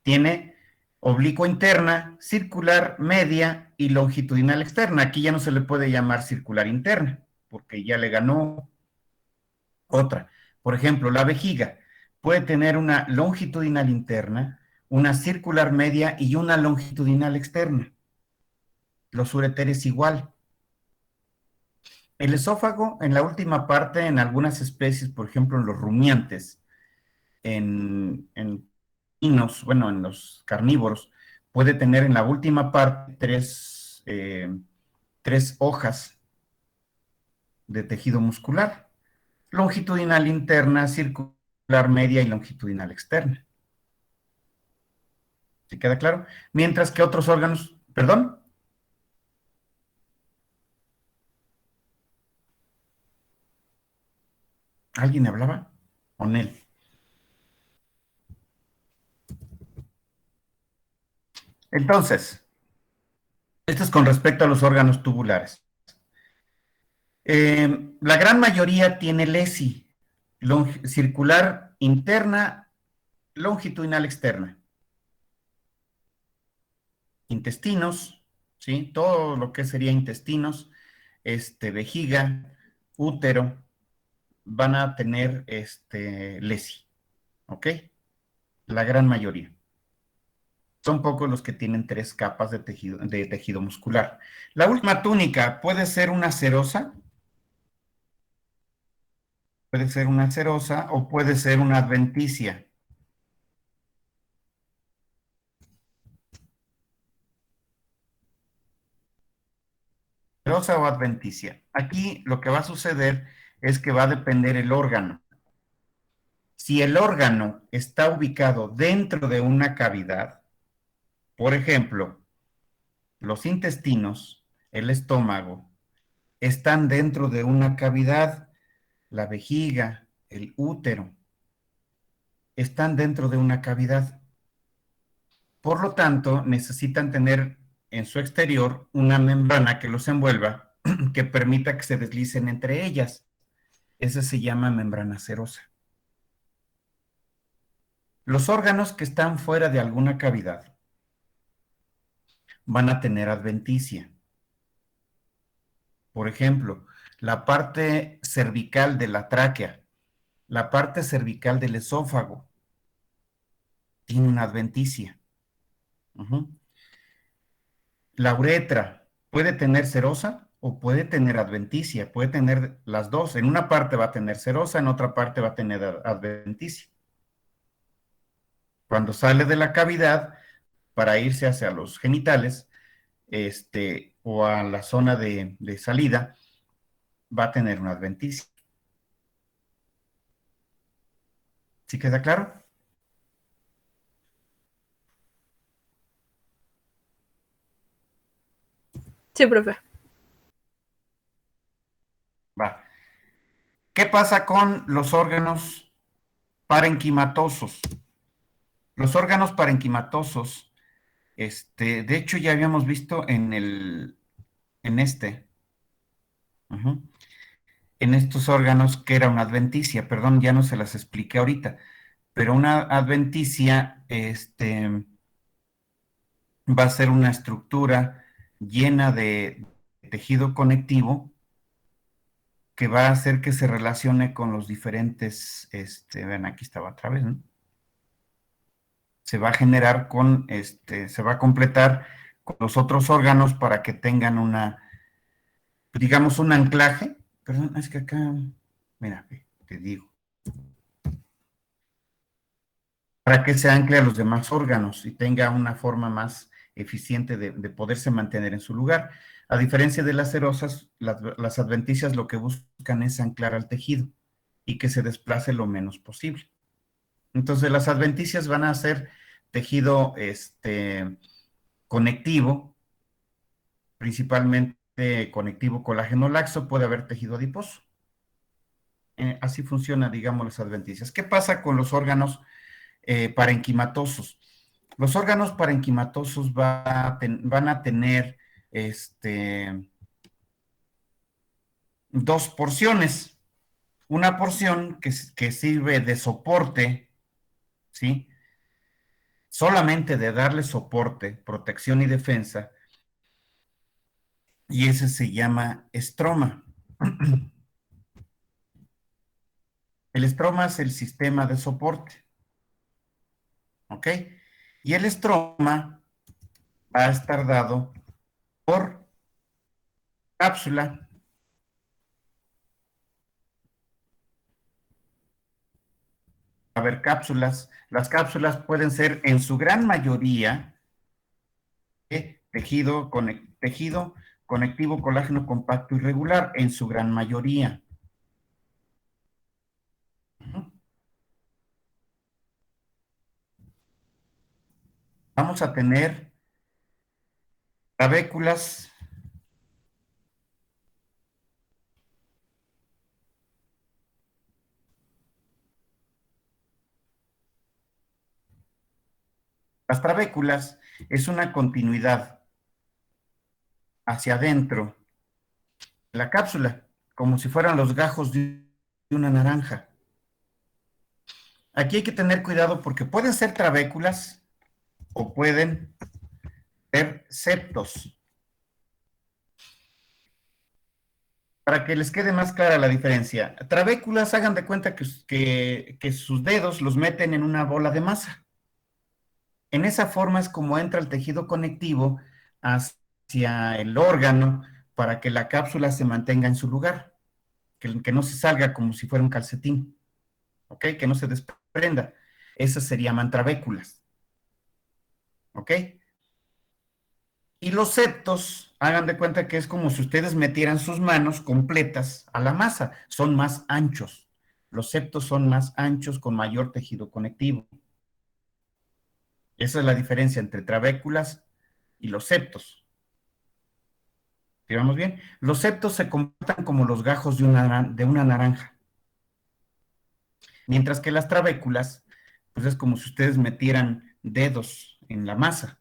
tiene oblicua interna, circular media y longitudinal externa. Aquí ya no se le puede llamar circular interna, porque ya le ganó otra. Por ejemplo, la vejiga puede tener una longitudinal interna, una circular media y una longitudinal externa. Los ureteres igual. El esófago, en la última parte, en algunas especies, por ejemplo, en los rumiantes, en bueno, en los carnívoros, puede tener en la última parte tres hojas de tejido muscular, longitudinal interna, circular media y longitudinal externa. ¿Sí queda claro? Mientras que otros órganos, perdón. ¿Alguien hablaba? Onel. Entonces, esto es con respecto a los órganos tubulares. La gran mayoría tiene LESI, circular interna, longitudinal externa. Intestinos, ¿sí? Todo lo que sería intestinos, vejiga, útero, van a tener LESI, ¿ok? La gran mayoría. Son pocos los que tienen 3 capas de tejido muscular. La última túnica puede ser una serosa, o puede ser una adventicia. Serosa o adventicia. Aquí lo que va a suceder es que va a depender el órgano. Si el órgano está ubicado dentro de una cavidad, por ejemplo, los intestinos, el estómago, están dentro de una cavidad, la vejiga, el útero, están dentro de una cavidad. Por lo tanto, necesitan tener en su exterior una membrana que los envuelva, que permita que se deslicen entre ellas. Esa se llama membrana serosa. Los órganos que están fuera de alguna cavidad van a tener adventicia. Por ejemplo, la parte cervical de la tráquea, la parte cervical del esófago, tiene una adventicia. La uretra puede tener serosa o puede tener adventicia, puede tener las dos. En una parte va a tener serosa, en otra parte va a tener adventicia. Cuando sale de la cavidad para irse hacia los genitales, o a la zona de salida, va a tener una adventicia. ¿Sí queda claro? Sí, profe. Va. ¿Qué pasa con los órganos parenquimatosos? Los órganos parenquimatosos, de hecho ya habíamos visto en en estos órganos que era una adventicia, perdón, ya no se las expliqué ahorita, pero una adventicia, va a ser una estructura llena de tejido conectivo que va a hacer que se relacione con los diferentes, ven, aquí estaba otra vez, ¿no? Se va a generar se va a completar con los otros órganos para que tengan digamos, un anclaje. Perdón, es que acá, mira, te digo. Para que se ancle a los demás órganos y tenga una forma más eficiente de poderse mantener en su lugar. A diferencia de las cerosas, las adventicias lo que buscan es anclar al tejido y que se desplace lo menos posible. Entonces, las adventicias van a ser tejido conectivo, principalmente conectivo colágeno laxo, puede haber tejido adiposo. Así funciona, digamos, las adventicias. ¿Qué pasa con los órganos parenquimatosos? Los órganos parenquimatosos van a tener dos porciones. Una porción que sirve de soporte, ¿sí? Solamente de darle soporte, protección y defensa, y ese se llama estroma. El estroma es el sistema de soporte, ¿ok? Y el estroma va a estar dado por cápsula. A ver, cápsulas. Las cápsulas pueden ser en su gran mayoría tejido conectivo colágeno compacto irregular, en su gran mayoría. Vamos a tener trabéculas. Las trabéculas es una continuidad hacia adentro de la cápsula, como si fueran los gajos de una naranja. Aquí hay que tener cuidado porque pueden ser trabéculas o pueden ser septos. Para que les quede más clara la diferencia, trabéculas, hagan de cuenta que sus dedos los meten en una bola de masa. En esa forma es como entra el tejido conectivo hacia el órgano para que la cápsula se mantenga en su lugar, que no se salga como si fuera un calcetín, ¿ok? Que no se desprenda. Esas se llaman trabéculas, ¿ok? Y los septos, hagan de cuenta que es como si ustedes metieran sus manos completas a la masa, son más anchos. Los septos son más anchos con mayor tejido conectivo. Esa es la diferencia entre trabéculas y los septos. ¿Sí vamos bien? Los septos se comportan como los gajos de una naranja. Mientras que las trabéculas, pues es como si ustedes metieran dedos en la masa.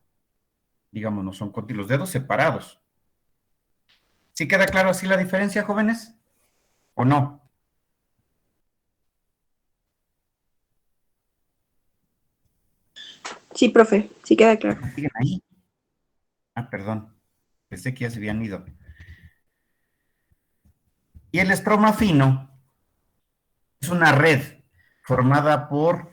Digamos, no son los dedos separados. ¿Sí queda claro así la diferencia, jóvenes? ¿O no? Sí, profe, sí queda claro. ¿Siguen ahí? Ah, perdón. Pensé que ya se habían ido. Y el estroma fino es una red formada por,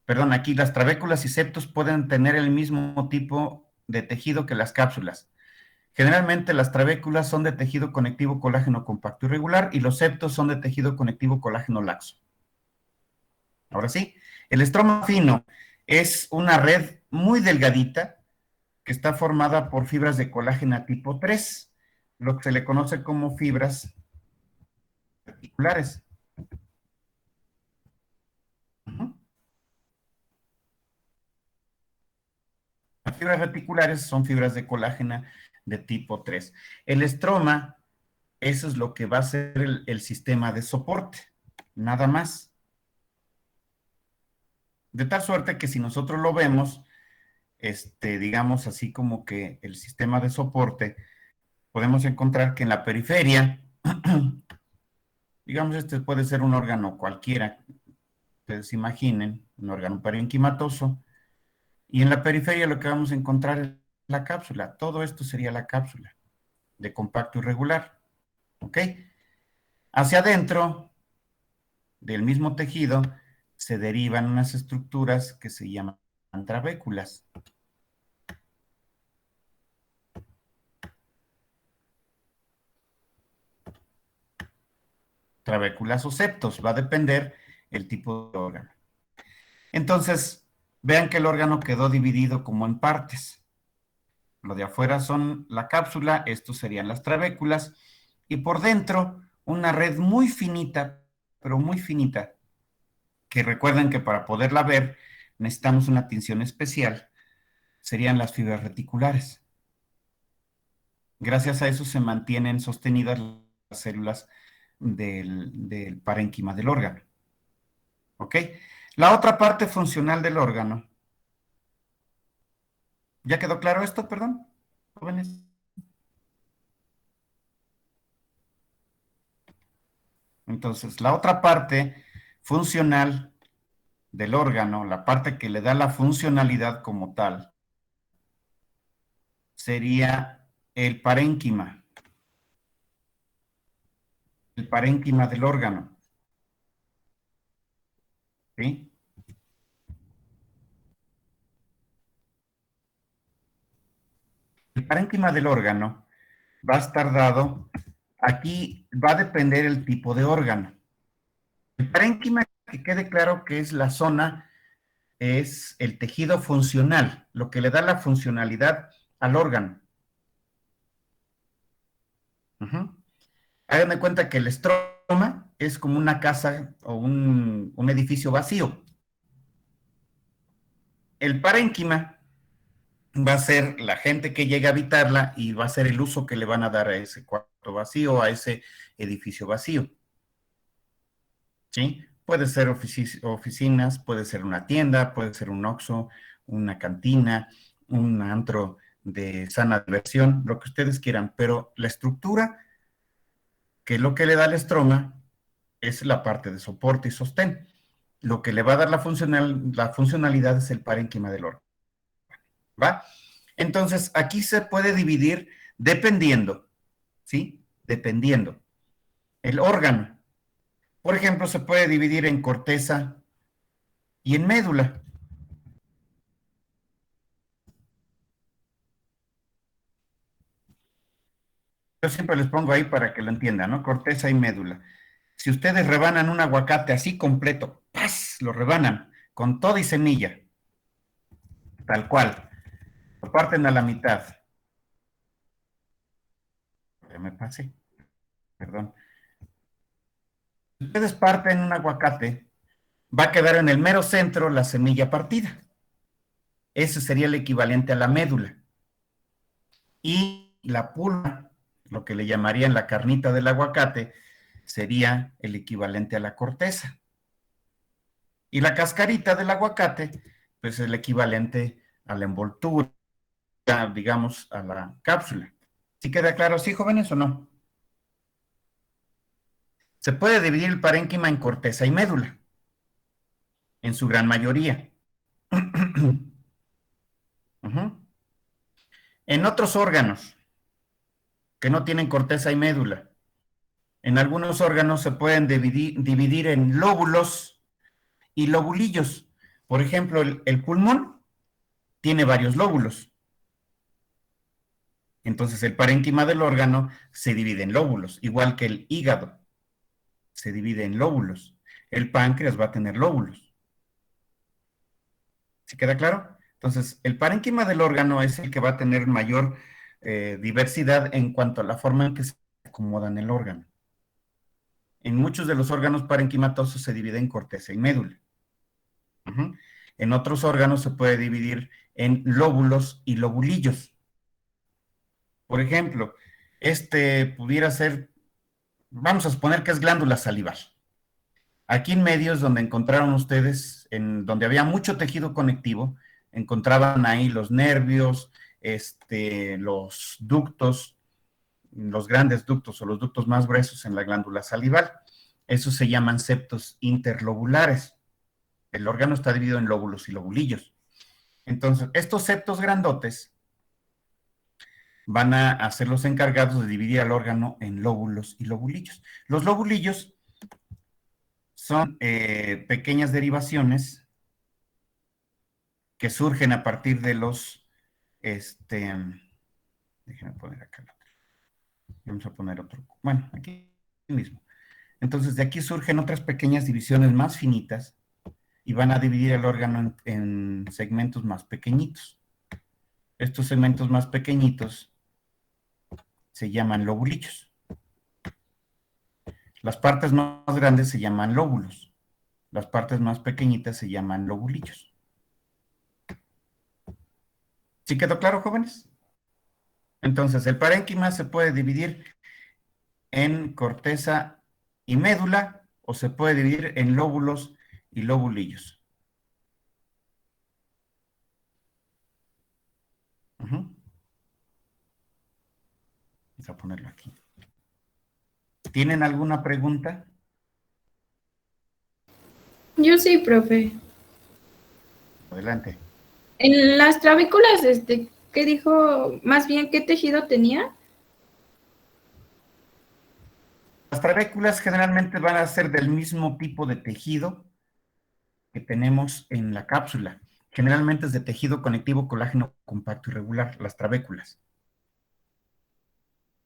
perdón, aquí las trabéculas y septos pueden tener el mismo tipo de tejido que las cápsulas. Generalmente las trabéculas son de tejido conectivo colágeno compacto irregular y los septos son de tejido conectivo colágeno laxo. Ahora sí, el estroma fino es una red muy delgadita que está formada por fibras de colágeno tipo 3, lo que se le conoce como fibras reticulares. Las fibras reticulares son fibras de colágeno de tipo 3. El estroma, eso es lo que va a ser el sistema de soporte, nada más. De tal suerte que si nosotros lo vemos, digamos así como que el sistema de soporte, podemos encontrar que en la periferia, digamos, este puede ser un órgano cualquiera, ustedes imaginen, un órgano parenquimatoso, y en la periferia lo que vamos a encontrar es la cápsula. Todo esto sería la cápsula de compacto irregular, ¿ok? Hacia adentro del mismo tejido se derivan unas estructuras que se llaman trabéculas. trabéculas o septos. Va a depender el tipo de órgano. Entonces, vean que el órgano quedó dividido como en partes. Lo de afuera son la cápsula, estos serían las trabéculas, y por dentro una red muy finita, pero muy finita, que recuerden que para poderla ver necesitamos una tinción especial, serían las fibras reticulares. Gracias a eso se mantienen sostenidas las células del parénquima del órgano. ¿Ok? La otra parte funcional del órgano. ¿Ya quedó claro esto, perdón, jóvenes? Entonces, la otra parte funcional del órgano, la parte que le da la funcionalidad como tal, sería el parénquima. El parénquima del órgano. ¿Sí? El parénquima del órgano va a estar dado, aquí va a depender el tipo de órgano. El parénquima, que quede claro que es la zona, es el tejido funcional, lo que le da la funcionalidad al órgano. Hagan de cuenta que el estroma es como una casa o un edificio vacío. El parénquima va a ser la gente que llega a habitarla y va a ser el uso que le van a dar a ese cuarto vacío, a ese edificio vacío. ¿Sí? Puede ser oficinas, puede ser una tienda, puede ser un Oxxo, una cantina, un antro de sana diversión, lo que ustedes quieran, pero la estructura, que es lo que le da el estroma, es la parte de soporte y sostén. Lo que le va a dar la funcionalidad es el parénquima del órgano. ¿Va? Entonces, aquí se puede dividir dependiendo, ¿sí? Dependiendo. El órgano, por ejemplo, se puede dividir en corteza y en médula. Yo siempre les pongo ahí para que lo entiendan, ¿no? Corteza y médula. Si ustedes rebanan un aguacate así completo, ¡paz! Lo rebanan con toda y semilla, tal cual. Lo parten a la mitad. Ya me pasé, perdón. Si ustedes parten un aguacate, va a quedar en el mero centro la semilla partida. Ese sería el equivalente a la médula. Y la pulpa, lo que le llamarían la carnita del aguacate, sería el equivalente a la corteza. Y la cascarita del aguacate, pues es el equivalente a la envoltura, digamos, a la cápsula. ¿Sí queda claro, sí, jóvenes, o no? Se puede dividir el parénquima en corteza y médula, en su gran mayoría. En otros órganos que no tienen corteza y médula, en algunos órganos se pueden dividir en lóbulos y lobulillos. Por ejemplo, el pulmón tiene varios lóbulos. Entonces, el parénquima del órgano se divide en lóbulos, igual que el hígado se divide en lóbulos. El páncreas va a tener lóbulos. ¿Sí queda claro? Entonces, el parénquima del órgano es el que va a tener mayor diversidad en cuanto a la forma en que se acomoda en el órgano. En muchos de los órganos parenquimatosos se divide en corteza y médula. En otros órganos se puede dividir en lóbulos y lobulillos. Por ejemplo, este pudiera ser, vamos a suponer que es glándula salival. Aquí en medio es donde encontraron ustedes, en donde había mucho tejido conectivo, encontraban ahí los nervios, los ductos, los grandes ductos o los ductos más gruesos en la glándula salival. Esos se llaman septos interlobulares. El órgano está dividido en lóbulos y lobulillos. Entonces, estos septos grandotes van a ser los encargados de dividir al órgano en lóbulos y lobulillos. Los lobulillos son pequeñas derivaciones que surgen a partir de los, déjenme poner acá, vamos a poner otro, bueno, aquí mismo. Entonces, de aquí surgen otras pequeñas divisiones más finitas y van a dividir el órgano en segmentos más pequeñitos. Estos segmentos más pequeñitos se llaman lobulillos. Las partes más grandes se llaman lóbulos. Las partes más pequeñitas se llaman lobulillos. ¿Sí quedó claro, jóvenes? Entonces, el parénquima se puede dividir en corteza y médula, o se puede dividir en lóbulos y lobulillos. Vamos a ponerlo aquí. ¿Tienen alguna pregunta? Yo sí, profe. Adelante. En las trabéculas, ¿qué dijo? Más bien, ¿qué tejido tenía? Las trabéculas generalmente van a ser del mismo tipo de tejido que tenemos en la cápsula. Generalmente es de tejido conectivo colágeno compacto y regular, las trabéculas.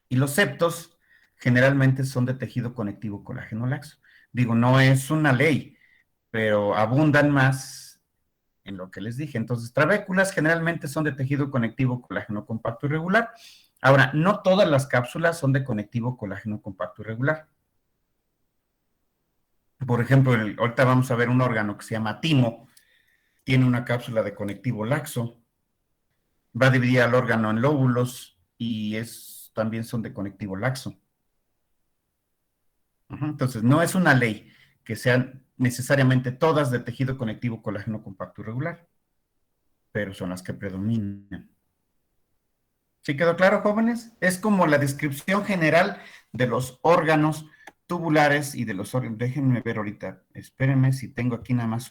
Y los septos generalmente son de tejido conectivo colágeno laxo. Digo, no es una ley, pero abundan más en lo que les dije. Entonces, trabéculas generalmente son de tejido conectivo colágeno compacto y regular. Ahora, no todas las cápsulas son de conectivo colágeno compacto y regular. Por ejemplo, ahorita vamos a ver un órgano que se llama timo, tiene una cápsula de conectivo laxo, va a dividir al órgano en lóbulos y también son de conectivo laxo. Entonces, no es una ley que sean necesariamente todas de tejido conectivo colágeno compacto y regular, pero son las que predominan. ¿Sí quedó claro, jóvenes? Es como la descripción general de los órganos tubulares y de los órganos. Déjenme ver ahorita, espérenme si tengo aquí nada más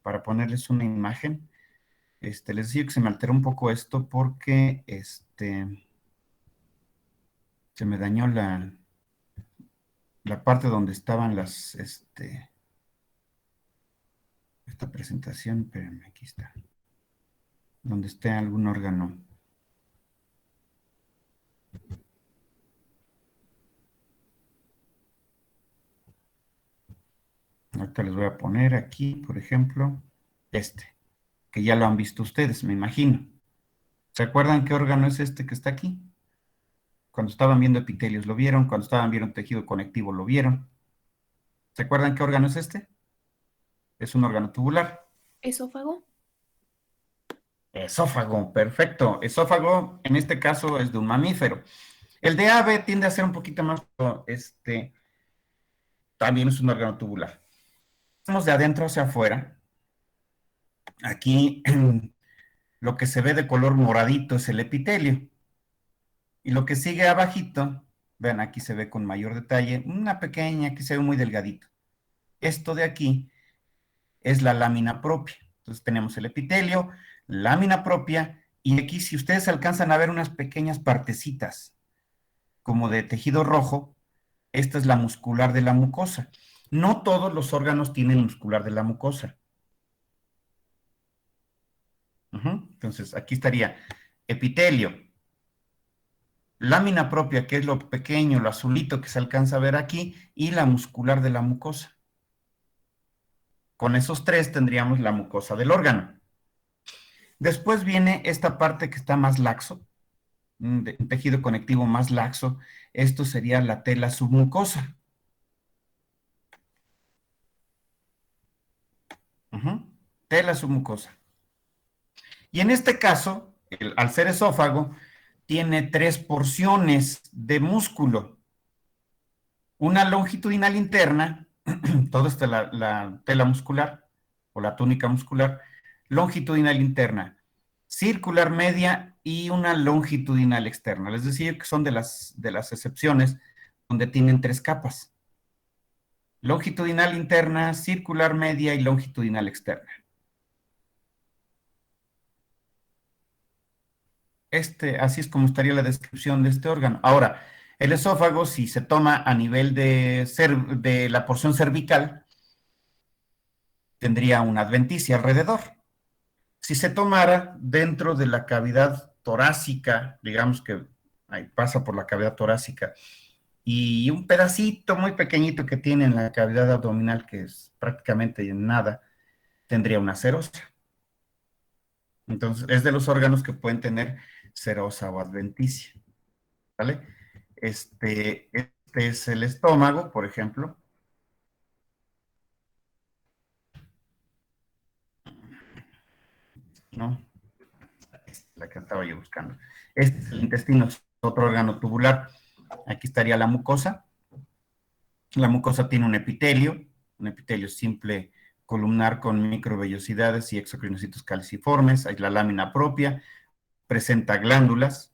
para ponerles una imagen. Les decía que se me alteró un poco esto porque se me dañó la parte donde estaban esta presentación. Espérenme, aquí está. Donde esté algún órgano. Ahorita les voy a poner aquí, por ejemplo, que ya lo han visto ustedes, me imagino. ¿Se acuerdan qué órgano es este que está aquí? Cuando estaban viendo epitelios lo vieron, cuando estaban viendo tejido conectivo lo vieron. ¿Se acuerdan qué órgano es este? Es un órgano tubular. ¿Esófago? Esófago, perfecto. Esófago, en este caso, es de un mamífero. El de ave tiende a ser un poquito más, también es un órgano tubular. Vamos de adentro hacia afuera. Aquí lo que se ve de color moradito es el epitelio. Y lo que sigue abajito, vean, aquí se ve con mayor detalle, una pequeña, aquí se ve muy delgadito. Esto de aquí es la lámina propia. Entonces tenemos el epitelio, lámina propia, y aquí si ustedes alcanzan a ver unas pequeñas partecitas como de tejido rojo, esta es la muscular de la mucosa. No todos los órganos tienen muscular de la mucosa. Entonces, aquí estaría epitelio, lámina propia, que es lo pequeño, lo azulito que se alcanza a ver aquí, y la muscular de la mucosa. Con esos tres tendríamos la mucosa del órgano. Después viene esta parte que está más laxo, un tejido conectivo más laxo. Esto sería la tela submucosa. Tela submucosa. Y en este caso, al ser esófago, tiene tres porciones de músculo. Una longitudinal interna, toda esta la tela muscular o la túnica muscular, longitudinal interna, circular media y una longitudinal externa. Es decir, que son de las excepciones donde tienen tres capas. Longitudinal interna, circular media y longitudinal externa. Así es como estaría la descripción de este órgano. Ahora, el esófago, si se toma a nivel de la porción cervical, tendría una adventicia alrededor. Si se tomara dentro de la cavidad torácica, digamos que ahí pasa por la cavidad torácica, y un pedacito muy pequeñito que tiene en la cavidad abdominal, que es prácticamente nada, tendría una serosa. Entonces, es de los órganos que pueden tener serosa o adventicia, ¿vale? Este es el estómago, por ejemplo. ¿No? La que estaba yo buscando. Este es el intestino, es otro órgano tubular. Aquí estaría la mucosa. La mucosa tiene un epitelio simple columnar con microvellosidades y exocrinocitos calciformes. Hay la lámina propia, presenta glándulas.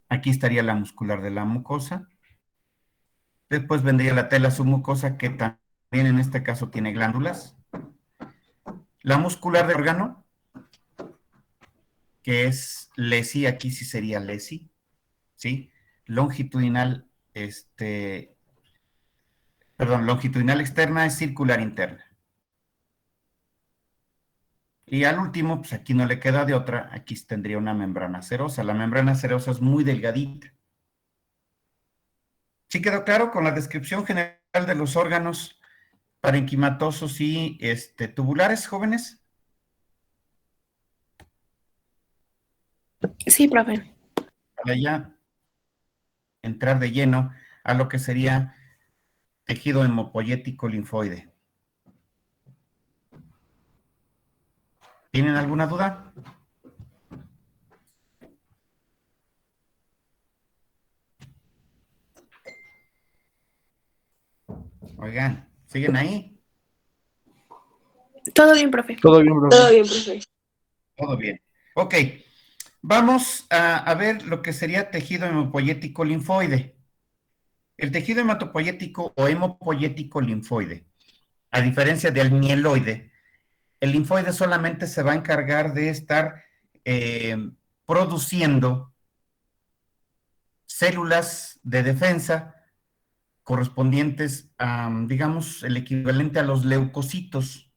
Aquí estaría la muscular de la mucosa. Después vendría la tela submucosa, que también en este caso tiene glándulas. La muscular del órgano, que es lesi, aquí sí sería lesi, ¿sí? Longitudinal, longitudinal externa es circular interna. Y al último, pues aquí no le queda de otra, aquí tendría una membrana serosa. La membrana serosa es muy delgadita. ¿Sí quedó claro con la descripción general de los órganos parenquimatosos y tubulares, jóvenes? Sí, profe. Para ya entrar de lleno a lo que sería tejido hemopoyético linfoide. ¿Tienen alguna duda? Oigan, ¿siguen ahí? Todo bien, profe. Todo bien, profe. Todo bien, profe. Todo bien. Ok, vamos a ver lo que sería tejido hemopoyético linfoide. El tejido hematopoyético o hemopoyético linfoide, a diferencia del mieloide, el linfoide solamente se va a encargar de estar produciendo células de defensa correspondientes a, digamos, el equivalente a los leucocitos.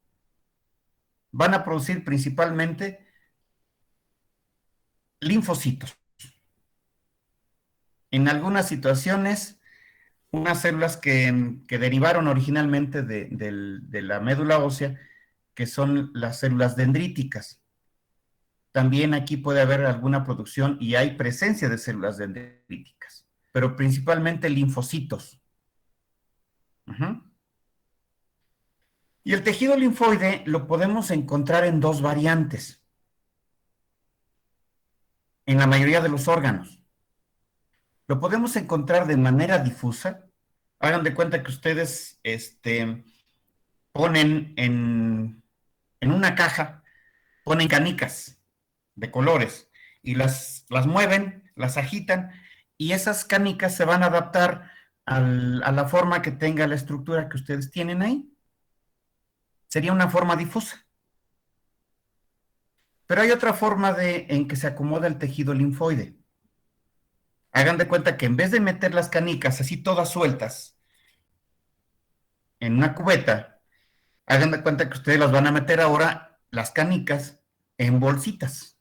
Van a producir principalmente linfocitos. En algunas situaciones, unas células que derivaron originalmente de la médula ósea, que son las células dendríticas. También aquí puede haber alguna producción y hay presencia de células dendríticas, pero principalmente linfocitos. Y el tejido linfoide lo podemos encontrar en dos variantes, en la mayoría de los órganos. Lo podemos encontrar de manera difusa. Hagan de cuenta que ustedes ponen en una caja, ponen canicas de colores y las mueven, las agitan, y esas canicas se van a adaptar a la forma que tenga la estructura que ustedes tienen ahí. Sería una forma difusa. Pero hay otra forma en que se acomoda el tejido linfoide. Hagan de cuenta que en vez de meter las canicas así todas sueltas en una cubeta, hagan de cuenta que ustedes las van a meter ahora, las canicas, en bolsitas.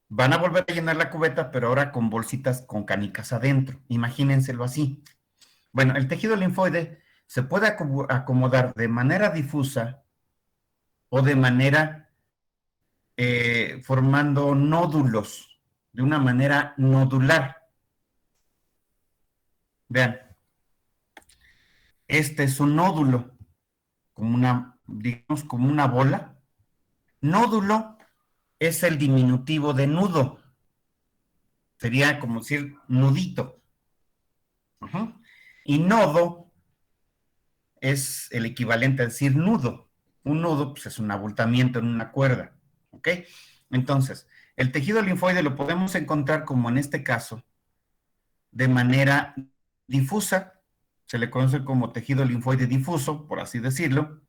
Van a volver a llenar la cubeta, pero ahora con bolsitas con canicas adentro. Imagínenselo así. Bueno, el tejido linfoide se puede acomodar de manera difusa o de manera formando nódulos, de una manera nodular. Vean, este es un nódulo, digamos como una bola. Nódulo es el diminutivo de nudo. Sería como decir nudito. Y nodo es el equivalente a decir nudo. Un nudo pues, es un abultamiento en una cuerda. ¿Ok? Entonces, el tejido linfoide lo podemos encontrar como en este caso, de manera difusa. Se le conoce como tejido linfoide difuso, por así decirlo.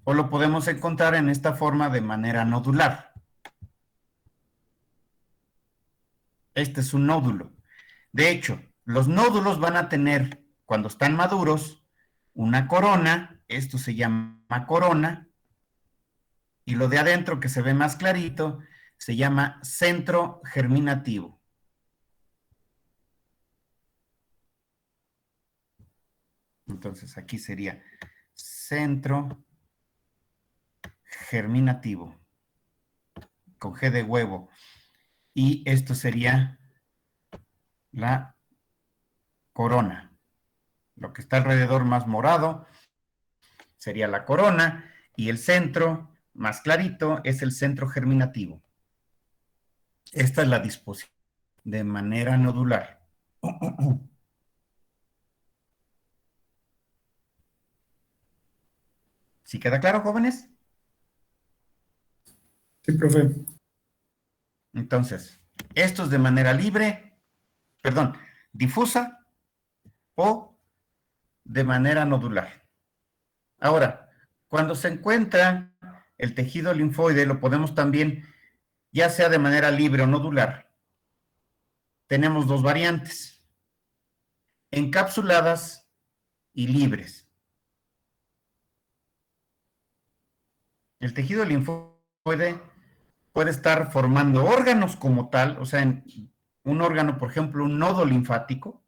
O lo podemos encontrar en esta forma de manera nodular. Este es un nódulo. De hecho, los nódulos van a tener, cuando están maduros, una corona. Esto se llama corona. Y lo de adentro, que se ve más clarito, se llama centro germinativo. Entonces aquí sería centro germinativo, con G de huevo. Y esto sería la corona. Lo que está alrededor más morado sería la corona, y el centro más clarito es el centro germinativo. Esta es la disposición de manera nodular. ¿Sí queda claro, jóvenes? Sí, profe. Entonces, esto es de manera libre, perdón, difusa o de manera nodular. Ahora, cuando se encuentra el tejido linfoide, lo podemos también, ya sea de manera libre o nodular, tenemos dos variantes: encapsuladas y libres. El tejido linfoide puede estar formando órganos como tal, o sea, un órgano, por ejemplo, un nodo linfático,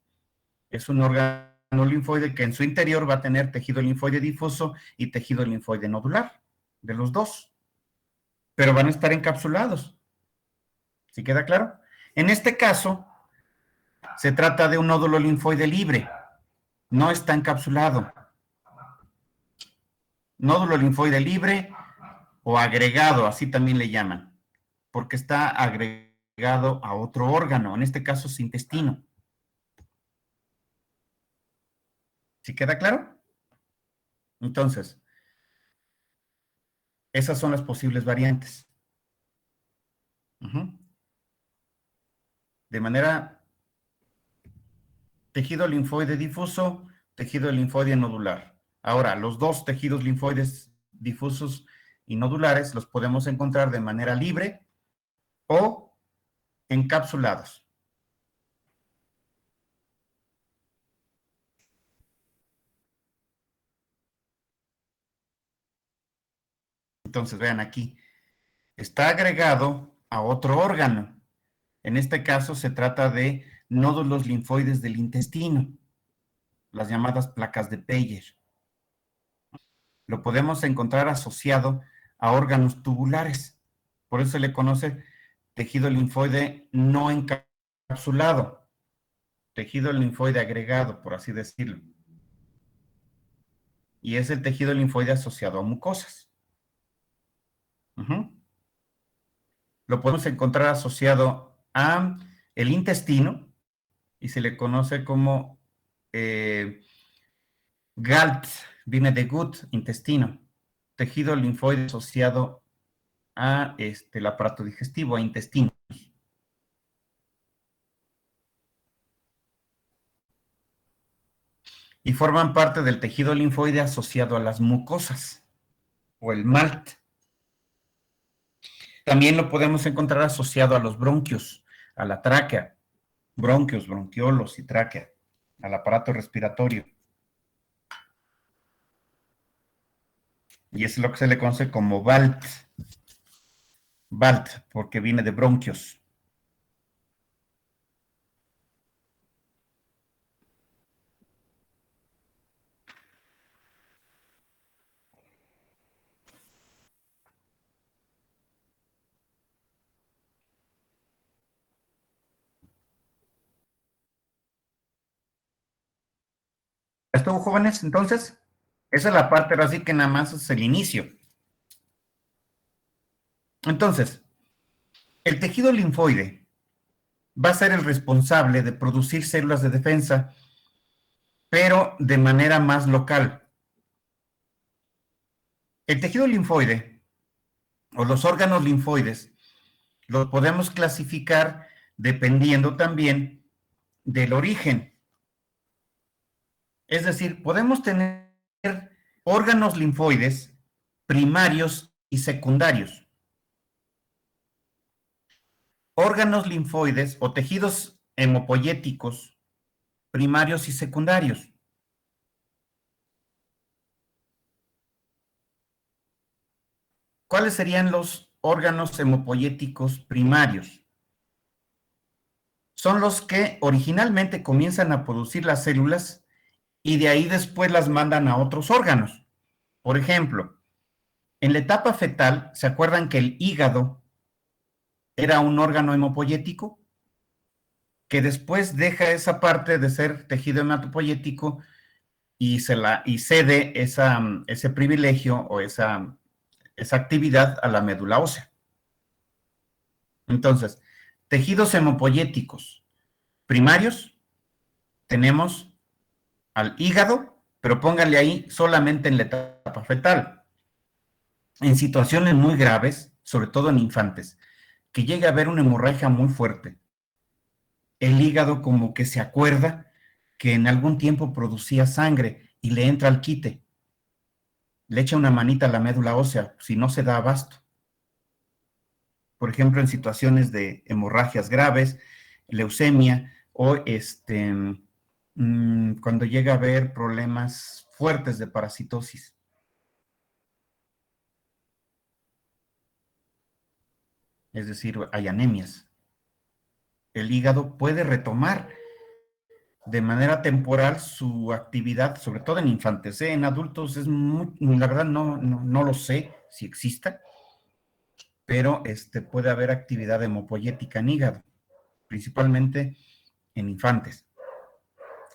es un órgano linfoide que en su interior va a tener tejido linfoide difuso y tejido linfoide nodular, de los dos, pero van a estar encapsulados. ¿Sí queda claro? En este caso, se trata de un nódulo linfoide libre, no está encapsulado. Nódulo linfoide libre o agregado, así también le llaman, porque está agregado a otro órgano, en este caso su intestino. ¿Sí queda claro? Entonces, esas son las posibles variantes. De manera tejido linfoide difuso, tejido linfoide nodular. Ahora, los dos tejidos linfoides difusos y nodulares los podemos encontrar de manera libre o encapsulados. Entonces, vean aquí, está agregado a otro órgano. En este caso se trata de nódulos linfoides del intestino, las llamadas placas de Peyer. Lo podemos encontrar asociado a órganos tubulares. Por eso se le conoce tejido linfoide no encapsulado, tejido linfoide agregado, por así decirlo. Y es el tejido linfoide asociado a mucosas. Lo podemos encontrar asociado a el intestino y se le conoce como GALT, viene de gut, intestino, tejido linfoide asociado a el aparato digestivo, a intestino. Y forman parte del tejido linfoide asociado a las mucosas o el MALT. También lo podemos encontrar asociado a los bronquios, a la tráquea, bronquios, bronquiolos y tráquea, al aparato respiratorio. Y es lo que se le conoce como BALT. BALT, porque viene de bronquios. ¿Estuvo, jóvenes? Entonces, esa es la parte, ahora sí que nada más es el inicio. Entonces, el tejido linfoide va a ser el responsable de producir células de defensa, pero de manera más local. El tejido linfoide o los órganos linfoides los podemos clasificar dependiendo también del origen. Es decir, podemos tener órganos linfoides primarios y secundarios. Órganos linfoides o tejidos hemopoyéticos primarios y secundarios. ¿Cuáles serían los órganos hemopoyéticos primarios. Son los que originalmente comienzan a producir las células y de ahí después las mandan a otros órganos. Por ejemplo, en la etapa fetal, ¿se acuerdan que el hígado era un órgano hemopoyético? Que después deja esa parte de ser tejido hematopoyético y cede ese privilegio o esa actividad a la médula ósea. Entonces, tejidos hemopoyéticos primarios, tenemos al hígado, pero pónganle ahí solamente en la etapa fetal. En situaciones muy graves, sobre todo en infantes, que llega a haber una hemorragia muy fuerte, el hígado como que se acuerda que en algún tiempo producía sangre y le entra al quite. Le echa una manita a la médula ósea, si no se da abasto. Por ejemplo, en situaciones de hemorragias graves, leucemia o cuando llega a haber problemas fuertes de parasitosis. Es decir, hay anemias. El hígado puede retomar de manera temporal su actividad, sobre todo en infantes. En adultos la verdad no lo sé si exista, pero puede haber actividad hemopoyética en hígado, principalmente en infantes.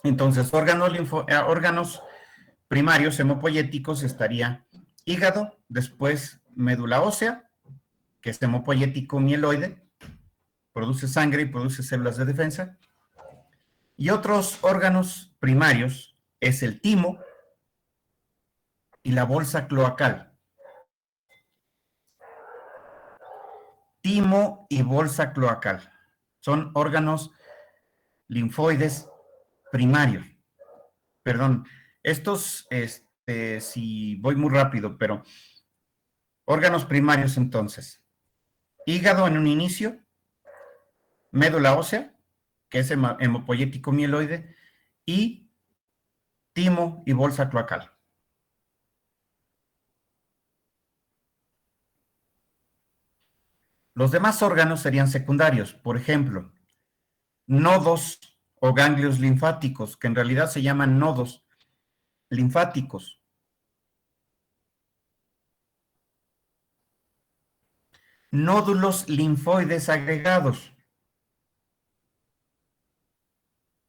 Entonces, órganos primarios hemopoyéticos estaría hígado, después médula ósea, que es hemopoyético mieloide, produce sangre y produce células de defensa. Y otros órganos primarios es el timo y la bolsa cloacal. Timo y bolsa cloacal son órganos linfoides primarios. Perdón, estos, si voy muy rápido, pero órganos primarios entonces. Hígado en un inicio, médula ósea, que es hemopoyético mieloide, y timo y bolsa cloacal. Los demás órganos serían secundarios, por ejemplo, nodos o ganglios linfáticos, que en realidad se llaman nodos linfáticos. Nódulos linfoides agregados,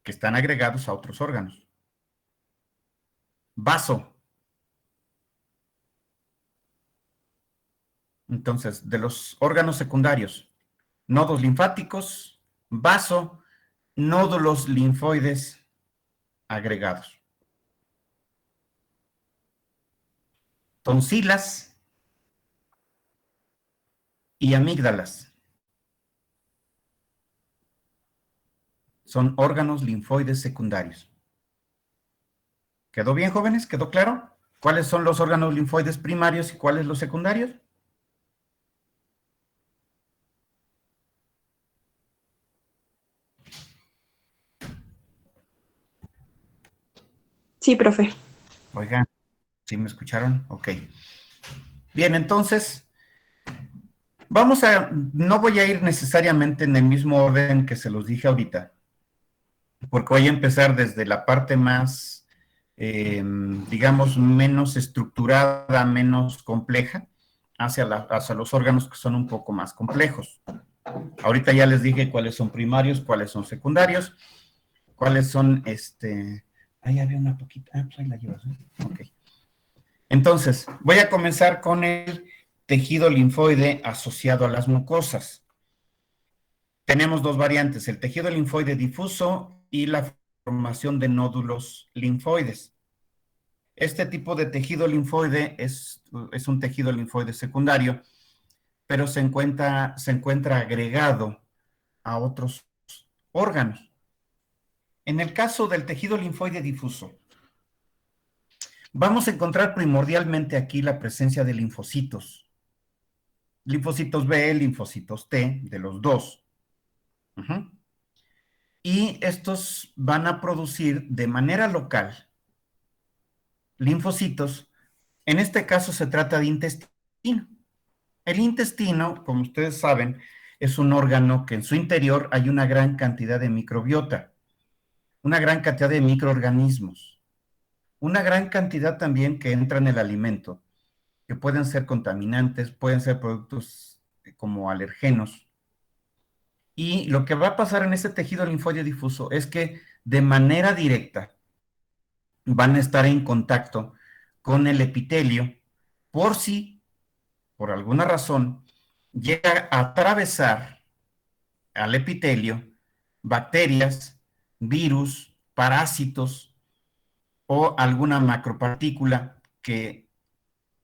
que están agregados a otros órganos. Vaso. Entonces, de los órganos secundarios, nodos linfáticos, vaso, nódulos linfoides agregados. Tonsilas y amígdalas son órganos linfoides secundarios. ¿Quedó bien, jóvenes? ¿Quedó claro? ¿Cuáles son los órganos linfoides primarios y cuáles los secundarios? Sí, profe. Oigan, ¿sí me escucharon? Ok. Bien, entonces, no voy a ir necesariamente en el mismo orden que se los dije ahorita, porque voy a empezar desde la parte más, digamos, menos estructurada, menos compleja, hacia los órganos que son un poco más complejos. Ahorita ya les dije cuáles son primarios, cuáles son secundarios, cuáles son, ahí había una poquita, pues ahí la llevas, ¿eh? Ok. Entonces, voy a comenzar con el tejido linfoide asociado a las mucosas. Tenemos dos variantes, el tejido linfoide difuso y la formación de nódulos linfoides. Este tipo de tejido linfoide es un tejido linfoide secundario, pero se encuentra agregado a otros órganos. En el caso del tejido linfoide difuso, vamos a encontrar primordialmente aquí la presencia de linfocitos. Linfocitos B, linfocitos T, de los dos. Y estos van a producir de manera local linfocitos. En este caso se trata de intestino. El intestino, como ustedes saben, es un órgano que en su interior hay una gran cantidad de microbiota, una gran cantidad de microorganismos, una gran cantidad también que entra en el alimento, que pueden ser contaminantes, pueden ser productos como alergenos. Y lo que va a pasar en ese tejido linfoide difuso es que de manera directa van a estar en contacto con el epitelio por si, por alguna razón, llega a atravesar al epitelio bacterias, virus, parásitos o alguna macropartícula que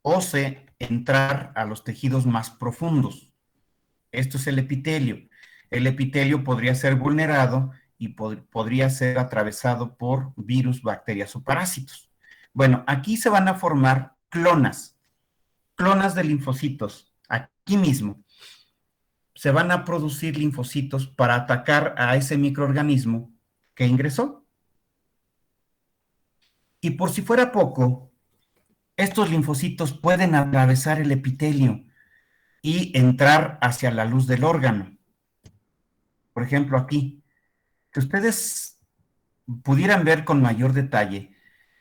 ose entrar a los tejidos más profundos. Esto es el epitelio. El epitelio podría ser vulnerado y podría ser atravesado por virus, bacterias o parásitos. Bueno, aquí se van a formar clonas de linfocitos, aquí mismo. Se van a producir linfocitos para atacar a ese microorganismo que ingresó. Y por si fuera poco, estos linfocitos pueden atravesar el epitelio y entrar hacia la luz del órgano. Por ejemplo, aquí, que ustedes pudieran ver con mayor detalle,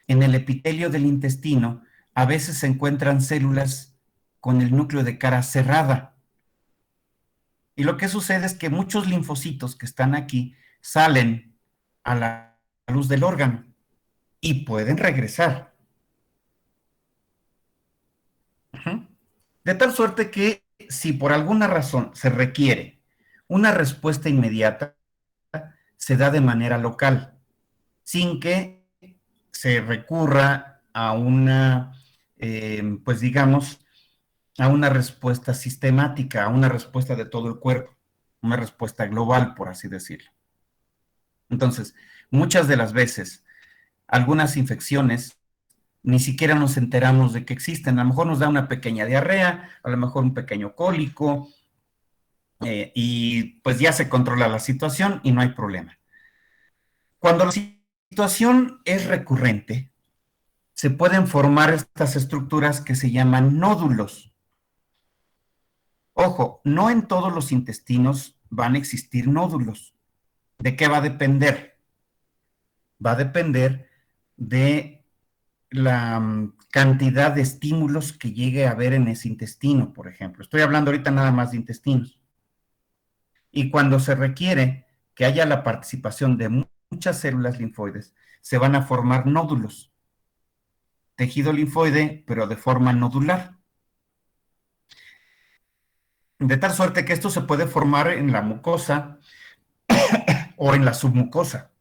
en el epitelio del intestino a veces se encuentran células con el núcleo de cara cerrada. Y lo que sucede es que muchos linfocitos que están aquí salen a la luz del órgano y pueden regresar. De tal suerte que si por alguna razón se requiere una respuesta inmediata, se da de manera local, sin que se recurra a una, pues digamos, a una respuesta sistemática, a una respuesta de todo el cuerpo, una respuesta global, por así decirlo. Entonces, muchas de las veces, algunas infecciones ni siquiera nos enteramos de que existen. A lo mejor nos da una pequeña diarrea, a lo mejor un pequeño cólico, y pues ya se controla la situación y no hay problema. Cuando la situación es recurrente, se pueden formar estas estructuras que se llaman nódulos. Ojo, no en todos los intestinos van a existir nódulos. ¿De qué va a depender? Va a depender de la cantidad de estímulos que llegue a haber en ese intestino, por ejemplo. Estoy hablando ahorita nada más de intestinos. Y cuando se requiere que haya la participación de muchas células linfoides, se van a formar nódulos. Tejido linfoide, pero de forma nodular. De tal suerte que esto se puede formar en la mucosa o en la submucosa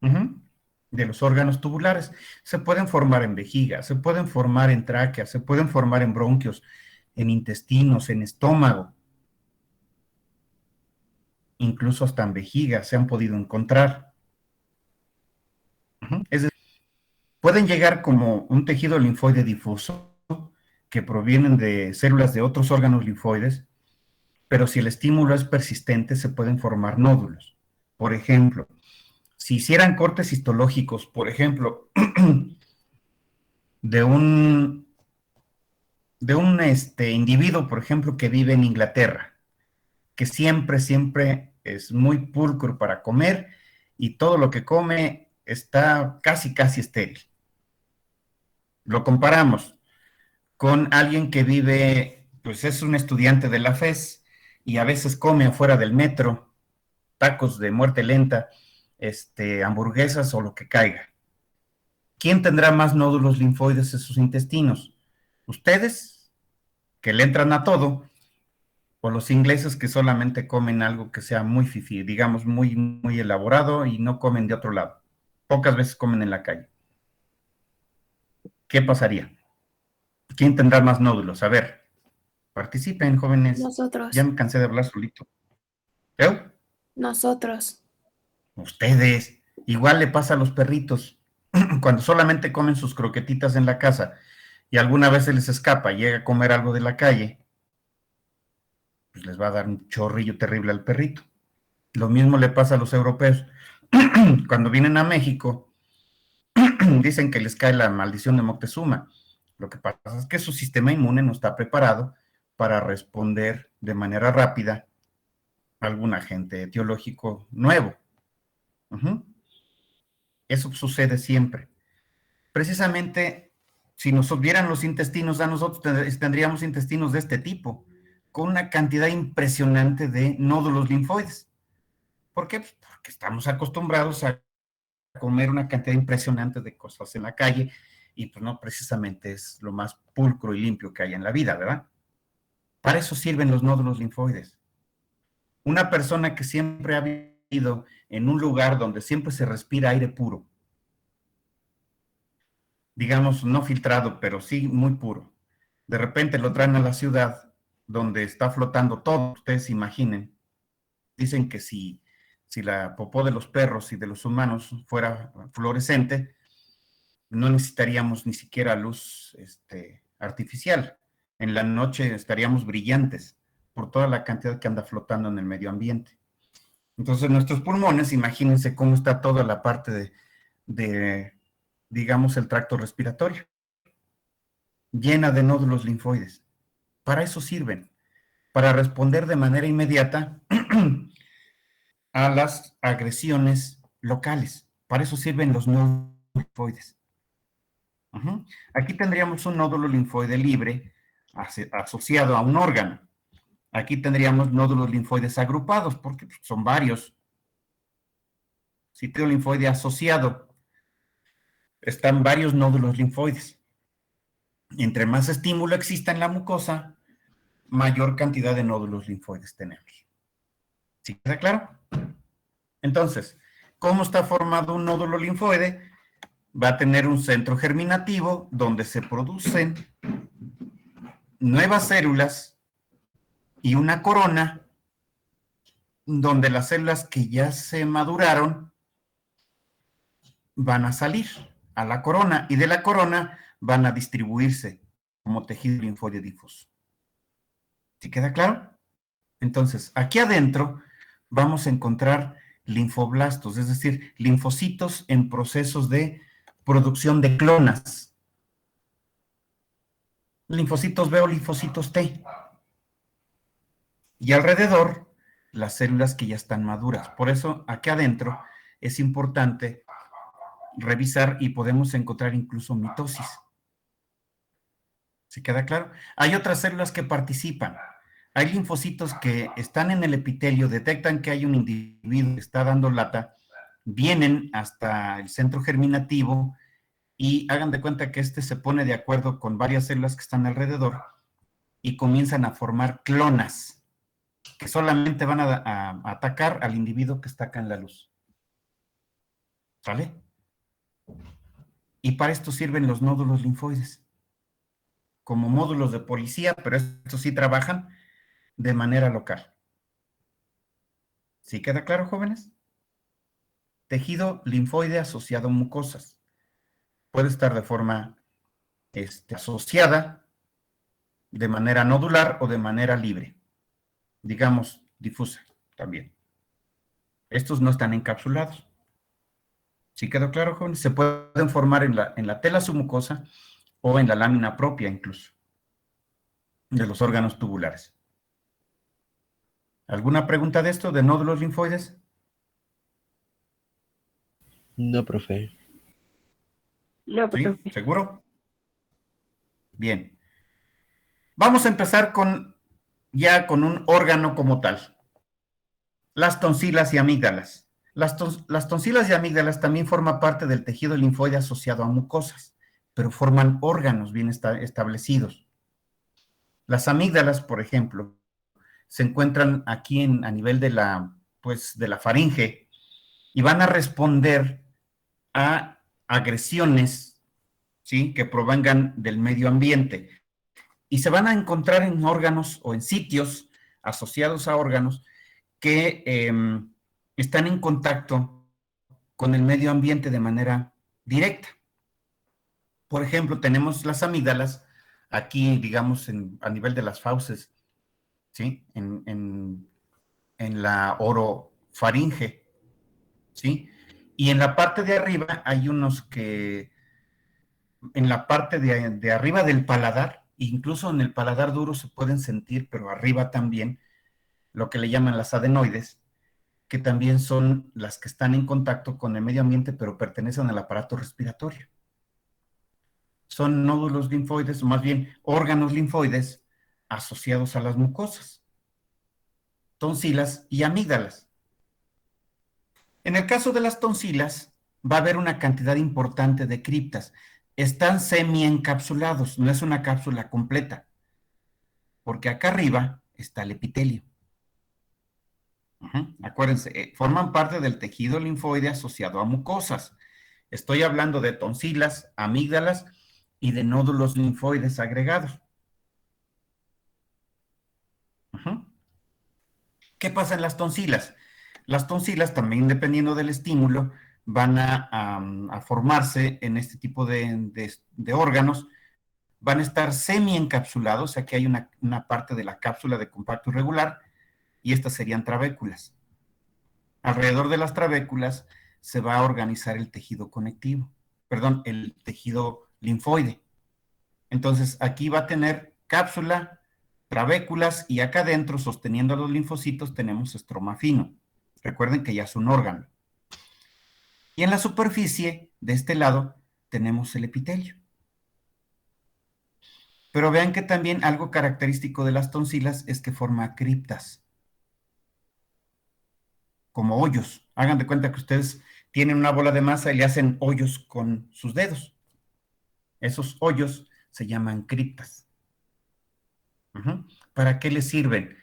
de los órganos tubulares. Se pueden formar en vejiga, se pueden formar en tráquea, se pueden formar en bronquios, en intestinos, en estómago. Incluso hasta en vejiga se han podido encontrar. Es decir, pueden llegar como un tejido linfoide difuso que provienen de células de otros órganos linfoides, pero si el estímulo es persistente se pueden formar nódulos. Por ejemplo, si hicieran cortes histológicos, por ejemplo, de un individuo, por ejemplo, que vive en Inglaterra, que siempre es muy pulcro para comer y todo lo que come está casi estéril. Lo comparamos con alguien que vive, pues es un estudiante de la FES y a veces come afuera del metro, tacos de muerte lenta, hamburguesas o lo que caiga. ¿Quién tendrá más nódulos linfoides en sus intestinos? ¿Ustedes, que le entran a todo, o los ingleses que solamente comen algo que sea muy fifí, digamos muy elaborado y no comen de otro lado? Pocas veces comen en la calle. ¿Qué pasaría? ¿Quién tendrá más nódulos? A ver, participen, jóvenes. Nosotros. Ya me cansé de hablar solito. ¿Yo? Nosotros. Ustedes. Igual le pasa a los perritos. Cuando solamente comen sus croquetitas en la casa y alguna vez se les escapa y llega a comer algo de la calle, pues les va a dar un chorrillo terrible al perrito. Lo mismo le pasa a los europeos. Cuando vienen a México, dicen que les cae la maldición de Moctezuma. Lo que pasa es que su sistema inmune no está preparado para responder de manera rápida a algún agente etiológico nuevo. Eso sucede siempre. Precisamente, si nos vieran los intestinos, a nosotros tendríamos intestinos de este tipo, con una cantidad impresionante de nódulos linfoides. ¿Por qué? Pues porque estamos acostumbrados a comer una cantidad impresionante de cosas en la calle y pues no precisamente es lo más pulcro y limpio que hay en la vida, ¿verdad? Para eso sirven los nódulos linfoides. Una persona que siempre ha vivido en un lugar donde siempre se respira aire puro, digamos, no filtrado, pero sí muy puro. De repente lo traen a la ciudad donde está flotando todo. Ustedes imaginen. Dicen que si la popó de los perros y de los humanos fuera fluorescente, no necesitaríamos ni siquiera luz artificial. En la noche estaríamos brillantes por toda la cantidad que anda flotando en el medio ambiente. Entonces, nuestros pulmones, imagínense cómo está toda la parte de digamos, el tracto respiratorio, llena de nódulos linfoides. Para eso sirven, para responder de manera inmediata a las agresiones locales. Para eso sirven los nódulos linfoides. Aquí tendríamos un nódulo linfoide libre asociado a un órgano. Aquí tendríamos nódulos linfoides agrupados, porque son varios. Sitio linfoide asociado. Están varios nódulos linfoides. Entre más estímulo exista en la mucosa, mayor cantidad de nódulos linfoides tenemos. ¿Sí queda claro? Entonces, ¿cómo está formado un nódulo linfoide? Va a tener un centro germinativo donde se producen nuevas células y una corona donde las células que ya se maduraron van a salir a la corona y de la corona van a distribuirse como tejido linfoide difuso. ¿Sí queda claro? Entonces, aquí adentro vamos a encontrar linfoblastos, es decir, linfocitos en procesos de producción de clonas. Linfocitos B o linfocitos T. Y alrededor, las células que ya están maduras. Por eso, aquí adentro es importante revisar y podemos encontrar incluso mitosis. ¿Se queda claro? Hay otras células que participan. Hay linfocitos que están en el epitelio, detectan que hay un individuo que está dando lata, vienen hasta el centro germinativo y hagan de cuenta que se pone de acuerdo con varias células que están alrededor y comienzan a formar clonas que solamente van a atacar al individuo que está acá en la luz. ¿Sale? Y para esto sirven los nódulos linfoides, como módulos de policía, pero estos sí trabajan de manera local. ¿Sí queda claro, jóvenes? Tejido linfoide asociado a mucosas. Puede estar de forma asociada, de manera nodular o de manera libre. Digamos, difusa también. Estos no están encapsulados. ¿Sí quedó claro, jóvenes? Se pueden formar en la tela submucosa o en la lámina propia incluso de los órganos tubulares. ¿Alguna pregunta de esto, de nódulos linfoides? No, profe. No, ¿Sí? profe. ¿Seguro? Bien. Vamos a empezar ya con un órgano como tal. Las tonsilas y amígdalas. Las tonsilas y amígdalas también forman parte del tejido linfoide asociado a mucosas, pero forman órganos bien establecidos. Las amígdalas, por ejemplo, se encuentran aquí a nivel de la faringe y van a responder a agresiones, ¿sí?, que provengan del medio ambiente. Y se van a encontrar en órganos o en sitios asociados a órganos que están en contacto con el medio ambiente de manera directa. Por ejemplo, tenemos las amígdalas aquí, digamos, a nivel de las fauces, ¿sí? En la orofaringe, ¿sí? Y en la parte de arriba hay unos que en la parte de arriba del paladar, incluso en el paladar duro se pueden sentir, pero arriba también, lo que le llaman las adenoides, que también son las que están en contacto con el medio ambiente, pero pertenecen al aparato respiratorio. Son nódulos linfoides, o más bien órganos linfoides, asociados a las mucosas, tonsilas y amígdalas. En el caso de las tonsilas, va a haber una cantidad importante de criptas. Están semiencapsulados, no es una cápsula completa, porque acá arriba está el epitelio. Acuérdense, forman parte del tejido linfoide asociado a mucosas. Estoy hablando de tonsilas, amígdalas y de nódulos linfoides agregados. ¿Qué pasa en las tonsilas? Las tonsilas también, dependiendo del estímulo, van a formarse en este tipo de órganos, van a estar semiencapsulados, o sea que hay una parte de la cápsula de compacto irregular, y estas serían trabéculas. Alrededor de las trabéculas se va a organizar el tejido conectivo, perdón, el tejido linfoide. Entonces, aquí va a tener cápsula, trabéculas, y acá adentro, sosteniendo a los linfocitos, tenemos estroma fino. Recuerden que ya es un órgano. Y en la superficie, de este lado, tenemos el epitelio. Pero vean que también algo característico de las tonsilas es que forma criptas, como hoyos. Hagan de cuenta que ustedes tienen una bola de masa y le hacen hoyos con sus dedos. Esos hoyos se llaman criptas. ¿Para qué les sirven?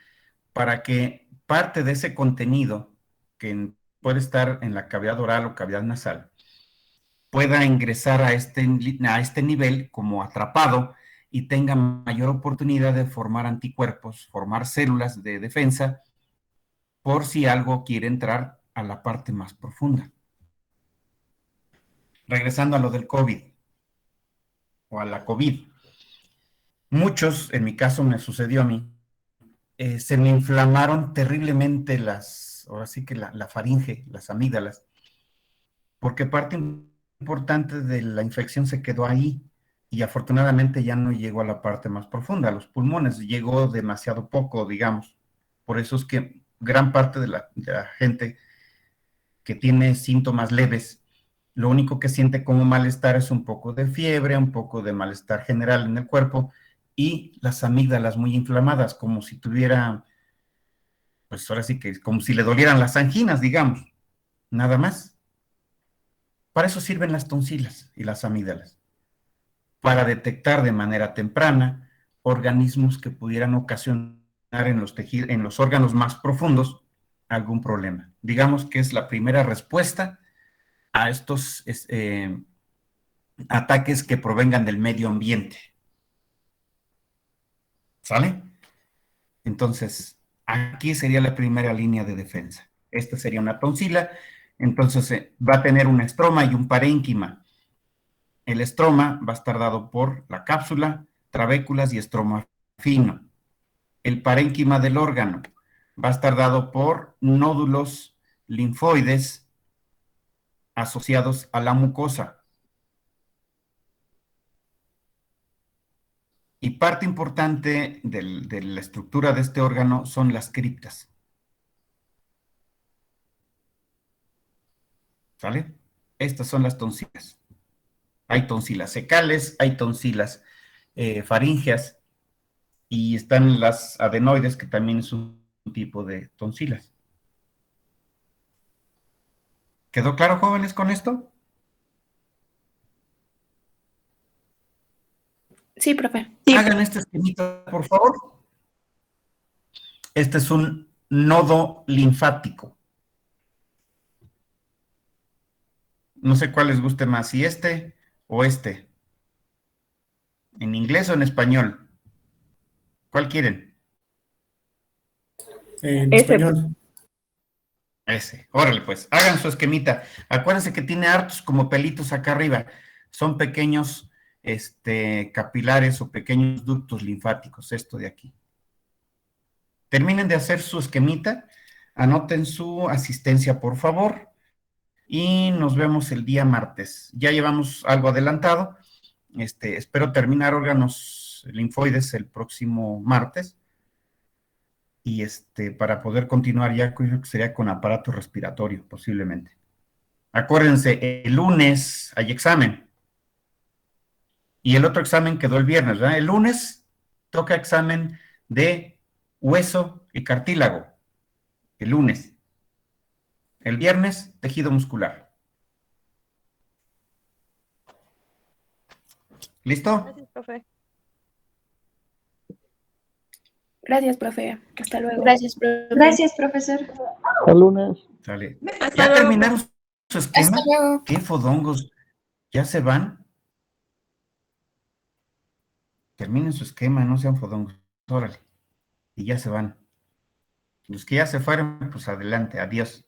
Para que parte de ese contenido que puede estar en la cavidad oral o cavidad nasal pueda ingresar a este nivel como atrapado y tenga mayor oportunidad de formar anticuerpos, formar células de defensa, por si algo quiere entrar a la parte más profunda. Regresando a lo del COVID, o a la COVID. Muchos, en mi caso me sucedió a mí, se me inflamaron terriblemente ahora sí que la faringe, las amígdalas, porque parte importante de la infección se quedó ahí, y afortunadamente ya no llegó a la parte más profunda, a los pulmones, llegó demasiado poco, digamos. Por eso es que gran parte de la gente que tiene síntomas leves, lo único que siente como malestar es un poco de fiebre, un poco de malestar general en el cuerpo, y las amígdalas muy inflamadas, como si tuviera, pues ahora sí que como si le dolieran las anginas, digamos, nada más. Para eso sirven las tonsilas y las amígdalas, para detectar de manera temprana organismos que pudieran ocasionar en los órganos más profundos algún problema. Digamos que es la primera respuesta a estos ataques que provengan del medio ambiente. ¿Sale? Entonces, aquí sería la primera línea de defensa. Esta sería una tonsila, entonces va a tener un estroma y un parénquima. El estroma va a estar dado por la cápsula, trabéculas y estroma fino. El parénquima del órgano va a estar dado por nódulos linfoides asociados a la mucosa. Y parte importante de la estructura de este órgano son las criptas. ¿Sale? Estas son las tonsilas. Hay tonsilas secales, hay tonsilas faríngeas, y están las adenoides, que también es un tipo de tonsilas. ¿Quedó claro, jóvenes, con esto? Sí, profe. Hagan este esquemita, por favor. Este es un nodo linfático. No sé cuál les guste más, si este o este. ¿En inglés o en español? ¿Cuál quieren? En Ese. español. Ese. Órale, pues, hagan su esquemita. Acuérdense que tiene hartos como pelitos acá arriba. Son pequeños capilares o pequeños ductos linfáticos, esto de aquí. Terminen de hacer su esquemita, anoten su asistencia, por favor, y nos vemos el día martes. Ya llevamos algo adelantado, Espero terminar órganos linfoides el próximo martes. Y para poder continuar ya, creo que sería con aparato respiratorio, posiblemente. Acuérdense, el lunes hay examen. Y el otro examen quedó el viernes, ¿verdad? El lunes toca examen de hueso y cartílago. El lunes. El viernes, tejido muscular. ¿Listo? Gracias, profe. Gracias, profe. Hasta luego. Gracias, profe. Gracias, profesor. Hasta el lunes. Sale. Hasta ¿Ya luego, terminaron su esquema? Hasta luego. ¿Qué fodongos? ¿Ya se van? Terminen su esquema, no sean fodongos. Órale. Y ya se van. Los que ya se fueron, pues adelante. Adiós.